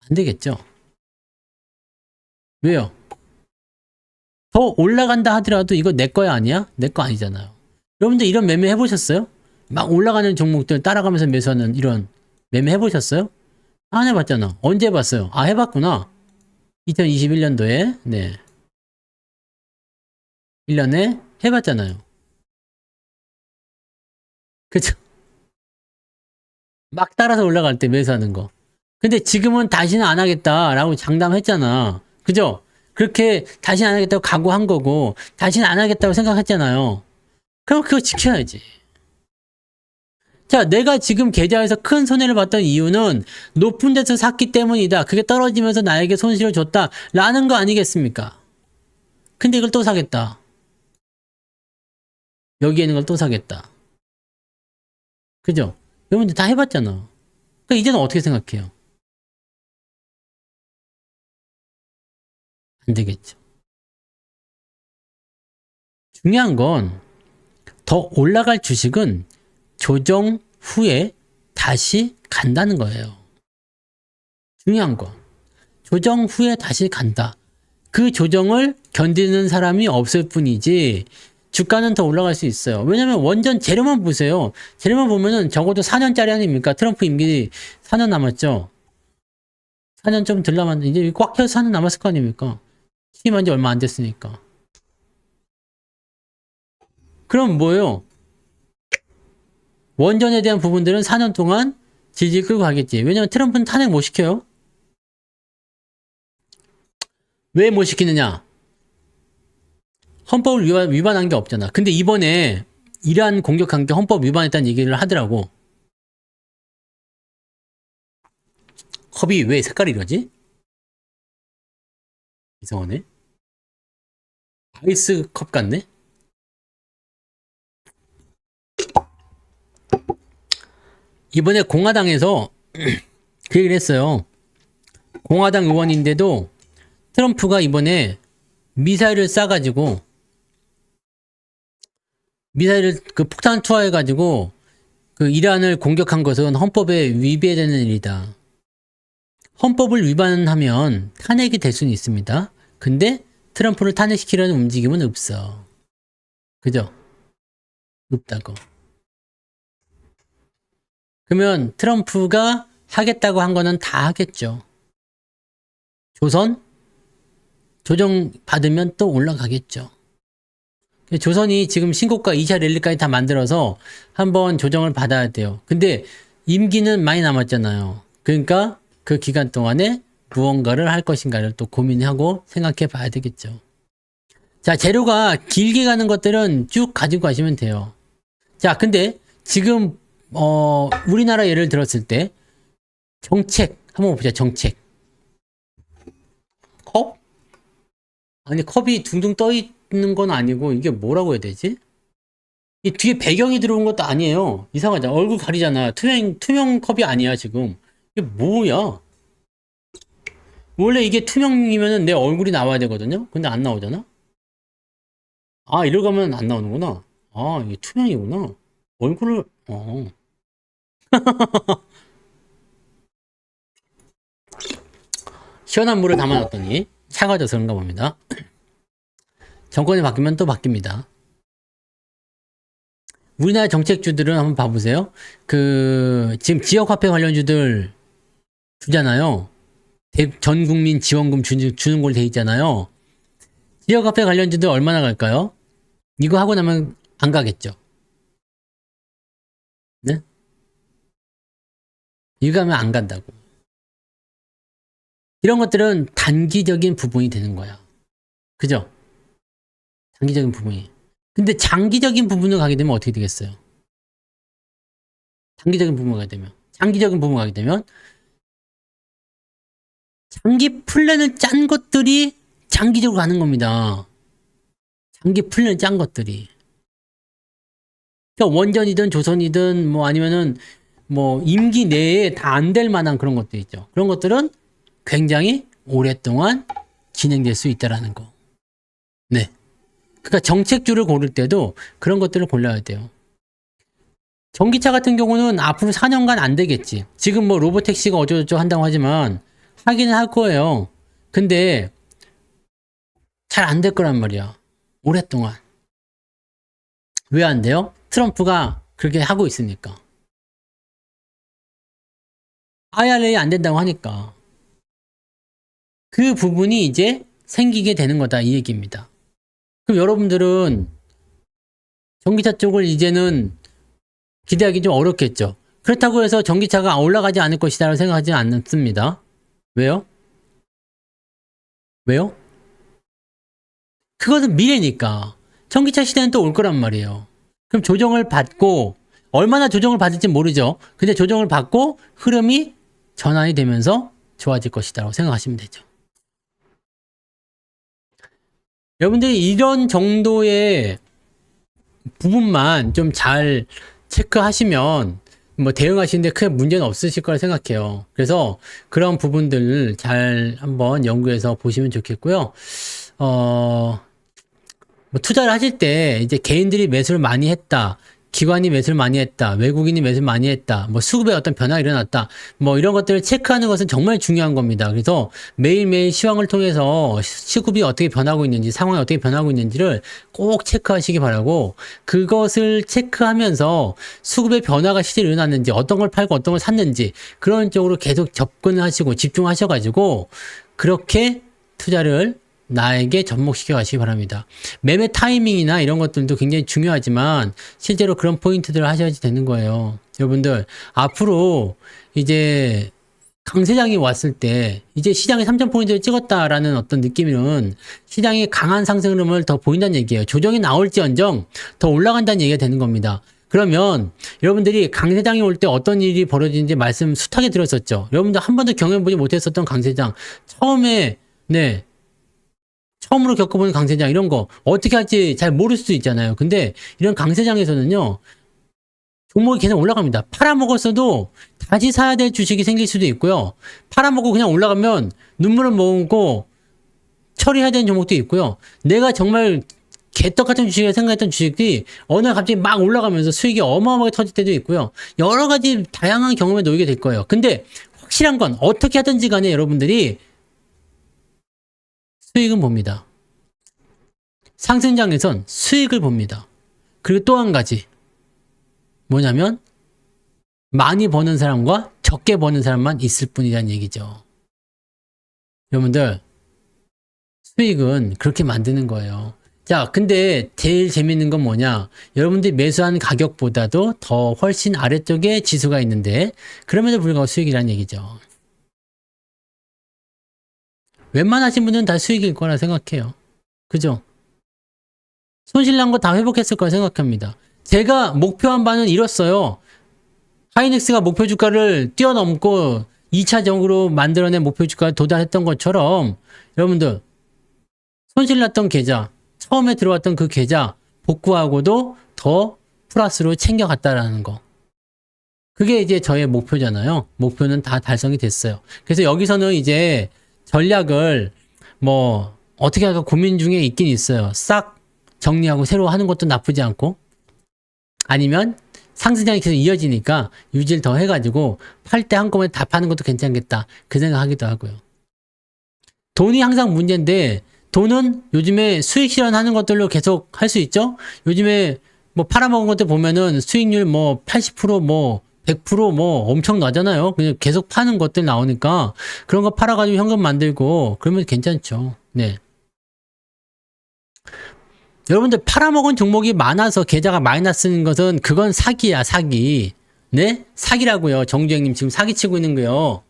A: 안 되겠죠? 왜요? 더 올라간다 하더라도 이거 내 거야 아니야? 내 거 아니잖아요. 여러분들 이런 매매 해보셨어요? 막 올라가는 종목들 따라가면서 매수하는 이런 매매 해보셨어요? 안 해봤잖아. 언제 해봤어요? 아, 해봤구나. 2021년도에, 네. 1년에 해봤잖아요. 그쵸? 막 따라서 올라갈 때 매수하는 거. 근데 지금은 다시는 안 하겠다라고 장담했잖아. 그죠? 그렇게 다시는 안 하겠다고 각오한 거고, 다시는 안 하겠다고 생각했잖아요. 그럼 그거 지켜야지. 자, 내가 지금 계좌에서 큰 손해를 봤던 이유는 높은 데서 샀기 때문이다. 그게 떨어지면서 나에게 손실을 줬다. 라는 거 아니겠습니까? 근데 이걸 또 사겠다. 여기에 있는 걸 또 사겠다. 그죠? 여러분들 다 해봤잖아. 그러니까 이제는 어떻게 생각해요? 안 되겠죠. 중요한 건 더 올라갈 주식은 조정 후에 다시 간다는 거예요. 중요한 건 조정 후에 다시 간다. 그 조정을 견디는 사람이 없을 뿐이지 주가는 더 올라갈 수 있어요. 왜냐면 원전 재료만 보세요. 재료만 보면은 적어도 4년짜리 아닙니까? 트럼프 임기 4년 남았죠. 4년 좀 덜 남았는데 이제 꽉 켜서 4년 남았을 거 아닙니까? 취임한 지 얼마 안 됐으니까. 그럼 뭐예요? 원전에 대한 부분들은 4년 동안 질질 끌고 가겠지. 왜냐면 트럼프는 탄핵 못 시켜요. 왜 못 시키느냐? 헌법을 위반한 게 없잖아. 근데 이번에 이란 공격한 게 헌법 위반했다는 얘기를 하더라고. 컵이 왜 색깔이 이러지? 이상하네. 아이스 컵 같네? 이번에 공화당에서 그 얘기를 했어요. 공화당 의원인데도 트럼프가 이번에 미사일을 쏴가지고 미사일을 그 폭탄 투하해가지고 그 이란을 공격한 것은 헌법에 위배되는 일이다. 헌법을 위반하면 탄핵이 될 수는 있습니다. 근데 트럼프를 탄핵시키려는 움직임은 없어. 그죠? 없다고. 그러면 트럼프가 하겠다고 한 거는 다 하겠죠. 조선? 조정 받으면 또 올라가겠죠. 조선이 지금 신고가 2차 랠리까지 다 만들어서 한번 조정을 받아야 돼요. 근데 임기는 많이 남았잖아요. 그러니까 그 기간 동안에 무언가를 할 것인가를 또 고민하고 생각해 봐야 되겠죠. 자, 재료가 길게 가는 것들은 쭉 가지고 가시면 돼요. 자, 근데 지금 우리나라 예를 들었을 때 정책 한번 보자. 정책. 컵? 아니, 컵이 둥둥 떠 있는 건 아니고 이게 뭐라고 해야 되지? 이 뒤에 배경이 들어온 것도 아니에요. 이상하죠. 얼굴 가리잖아. 투명 컵이 아니야, 지금. 이게 뭐야? 원래 이게 투명이면은 내 얼굴이 나와야 되거든요? 근데 안 나오잖아? 아, 이러고 가면 안 나오는구나. 아, 이게 투명이구나. 얼굴을, 시원한 물을 담아놨더니 차가워져서 그런가 봅니다. 정권이 바뀌면 또 바뀝니다. 우리나라 정책주들은 한번 봐보세요. 지금 지역화폐 관련주들 주잖아요. 전 국민 지원금 주는 걸로 돼 있잖아요. 지역화폐 관련주들 얼마나 갈까요? 이거 하고 나면 안 가겠죠. 네? 이거 하면 안 간다고. 이런 것들은 단기적인 부분이 되는 거야. 그죠? 단기적인 부분이. 근데 장기적인 부분을 가게 되면 어떻게 되겠어요? 장기적인 부분을 가게 되면 장기 플랜을 짠 것들이 장기적으로 가는 겁니다. 장기 플랜을 짠 것들이. 그러니까 원전이든 조선이든 뭐 아니면은 뭐 임기 내에 다 안 될 만한 그런 것들 있죠. 그런 것들은 굉장히 오랫동안 진행될 수 있다라는 거. 네. 그러니까 정책주를 고를 때도 그런 것들을 골라야 돼요. 전기차 같은 경우는 앞으로 4년간 안 되겠지. 지금 뭐 로보택시가 어쩌고저쩌고 한다고 하지만 하기는 할 거예요. 근데 잘 안 될 거란 말이야. 오랫동안. 왜 안 돼요? 트럼프가 그렇게 하고 있으니까. IRA 안 된다고 하니까. 그 부분이 이제 생기게 되는 거다 이 얘기입니다. 그럼 여러분들은 전기차 쪽을 이제는 기대하기 좀 어렵겠죠. 그렇다고 해서 전기차가 올라가지 않을 것이라고 생각하지 않습니다. 왜요? 왜요? 그것은 미래니까. 전기차 시대는 또 올 거란 말이에요. 그럼 조정을 받고, 얼마나 조정을 받을지 모르죠. 근데 조정을 받고 흐름이 전환이 되면서 좋아질 것이라고 생각하시면 되죠. 여러분들이 이런 정도의 부분만 좀 잘 체크하시면 뭐 대응하시는데 크게 문제는 없으실 거라 생각해요. 그래서 그런 부분들을 잘 한번 연구해서 보시면 좋겠고요. 뭐 투자를 하실 때 이제 개인들이 매수를 많이 했다. 기관이 매수를 많이 했다. 외국인이 매수를 많이 했다. 뭐 수급에 어떤 변화가 일어났다. 뭐 이런 것들을 체크하는 것은 정말 중요한 겁니다. 그래서 매일매일 시황을 통해서 수급이 어떻게 변하고 있는지, 상황이 어떻게 변하고 있는지를 꼭 체크하시기 바라고, 그것을 체크하면서 수급의 변화가 실제로 일어났는지, 어떤 걸 팔고 어떤 걸 샀는지 그런 쪽으로 계속 접근을 하시고 집중하셔가지고 그렇게 투자를 나에게 접목시켜 가시기 바랍니다. 매매 타이밍이나 이런 것들도 굉장히 중요하지만 실제로 그런 포인트들을 하셔야지 되는 거예요. 여러분들 앞으로 이제 강세장이 왔을 때 이제 시장이 3,000포인트를 찍었다라는 어떤 느낌은 시장이 강한 상승 흐름을 더 보인다는 얘기예요. 조정이 나올지언정 더 올라간다는 얘기가 되는 겁니다. 그러면 여러분들이 강세장이 올 때 어떤 일이 벌어지는지 말씀 숱하게 들었었죠. 여러분들 한 번도 경험해보지 못했었던 강세장, 처음으로 겪어보는 강세장, 이런 거 어떻게 할지 잘 모를 수도 있잖아요. 근데 이런 강세장에서는요, 종목이 계속 올라갑니다. 팔아먹었어도 다시 사야 될 주식이 생길 수도 있고요. 팔아먹고 그냥 올라가면 눈물을 머금고 처리해야 되는 종목도 있고요. 내가 정말 개떡 같은 주식을 생각했던 주식이 어느 날 갑자기 막 올라가면서 수익이 어마어마하게 터질 때도 있고요. 여러 가지 다양한 경험에 놓이게 될 거예요. 근데 확실한 건 어떻게 하든지 간에 여러분들이 수익은 봅니다. 상승장에선 수익을 봅니다. 그리고 또 한 가지 뭐냐면 많이 버는 사람과 적게 버는 사람만 있을 뿐이라는 얘기죠. 여러분들 수익은 그렇게 만드는 거예요. 자, 근데 제일 재밌는 건 뭐냐? 여러분들이 매수한 가격보다도 더 훨씬 아래쪽에 지수가 있는데 그럼에도 불구하고 수익이라는 얘기죠. 웬만하신 분들은 다 수익일 거라 생각해요. 그죠? 손실난 거 다 회복했을 거라 생각합니다. 제가 목표한 바는 이뤘어요. 하이닉스가 목표 주가를 뛰어넘고 2차적으로 만들어낸 목표 주가에 도달했던 것처럼 여러분들 손실났던 계좌, 처음에 들어왔던 그 계좌 복구하고도 더 플러스로 챙겨갔다라는 거. 그게 이제 저의 목표잖아요. 목표는 다 달성이 됐어요. 그래서 여기서는 이제 전략을 뭐 어떻게 할까 고민 중에 있긴 있어요. 싹 정리하고 새로 하는 것도 나쁘지 않고, 아니면 상승장이 계속 이어지니까 유지를 더 해가지고 팔 때 한꺼번에 다 파는 것도 괜찮겠다 그 생각하기도 하고요. 돈이 항상 문제인데 돈은 요즘에 수익 실현하는 것들로 계속 할 수 있죠. 요즘에 뭐 팔아먹은 것들 보면은 수익률 뭐 80% 뭐 100% 뭐 엄청 나잖아요. 그냥 계속 파는 것들 나오니까 그런 거 팔아가지고 현금 만들고 그러면 괜찮죠. 네. 여러분들 팔아먹은 종목이 많아서 계좌가 마이너스인 것은 그건 사기야, 사기. 네? 사기라고요. 정주행님 지금 사기치고 있는 거요.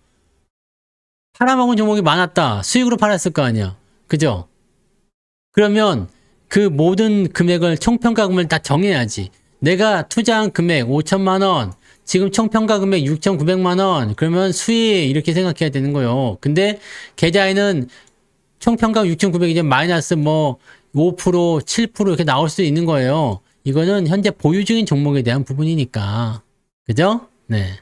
A: 팔아먹은 종목이 많았다. 수익으로 팔았을 거 아니야. 그죠? 그러면 그 모든 금액을 총평가금을 다 정해야지. 내가 투자한 금액 5천만 원, 지금 총평가 금액 6,900만 원, 그러면 수익 이렇게 생각해야 되는 거예요. 근데 계좌에는 총평가 6,900 이제 마이너스 뭐 5%, 7% 이렇게 나올 수도 있는 거예요. 이거는 현재 보유 중인 종목에 대한 부분이니까. 그죠? 네.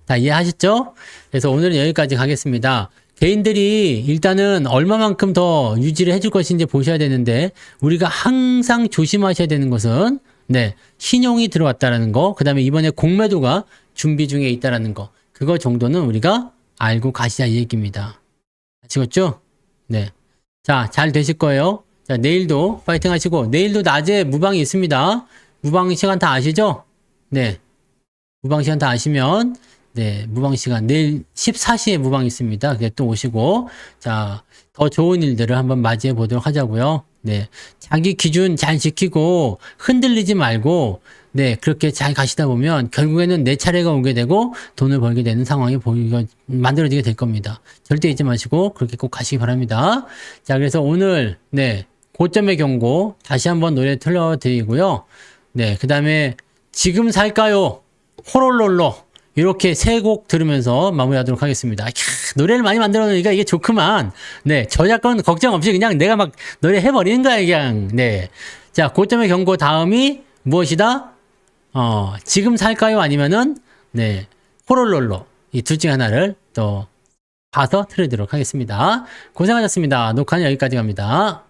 A: 다 이해하셨죠? 그래서 오늘은 여기까지 가겠습니다. 개인들이 일단은 얼마만큼 더 유지를 해줄 것인지 보셔야 되는데, 우리가 항상 조심하셔야 되는 것은, 네, 신용이 들어왔다라는 거, 그 다음에 이번에 공매도가 준비 중에 있다라는 거, 그거 정도는 우리가 알고 가시자 이 얘기입니다. 아시겠죠? 네. 자, 잘 되실 거예요. 자, 내일도 파이팅 하시고, 내일도 낮에 무방이 있습니다. 무방 시간 다 아시죠? 네. 무방 시간 다 아시면, 네, 무방 시간, 내일 14시에 무방 있습니다. 그게 또 오시고, 자, 더 좋은 일들을 한번 맞이해 보도록 하자고요. 네. 자기 기준 잘 지키고, 흔들리지 말고, 네, 그렇게 잘 가시다 보면, 결국에는 내 차례가 오게 되고, 돈을 벌게 되는 상황이 만들어지게 될 겁니다. 절대 잊지 마시고, 그렇게 꼭 가시기 바랍니다. 자, 그래서 오늘, 네, 고점의 경고, 다시 한번 노래 틀어드리고요. 네, 그 다음에, 지금 살까요? 호롤롤로 이렇게 세 곡 들으면서 마무리하도록 하겠습니다. 노래를 많이 만들어 놓으니까 이게 좋구만. 네, 저작권 걱정 없이 그냥 내가 막 노래 해버리는 거야 그냥. 네, 자, 고점의 경고 다음이 무엇이다? 지금 살까요? 아니면은 네, 호롤롤로 이 둘 중에 하나를 또 봐서 틀어드리도록 하겠습니다. 고생하셨습니다. 녹화는 여기까지 갑니다.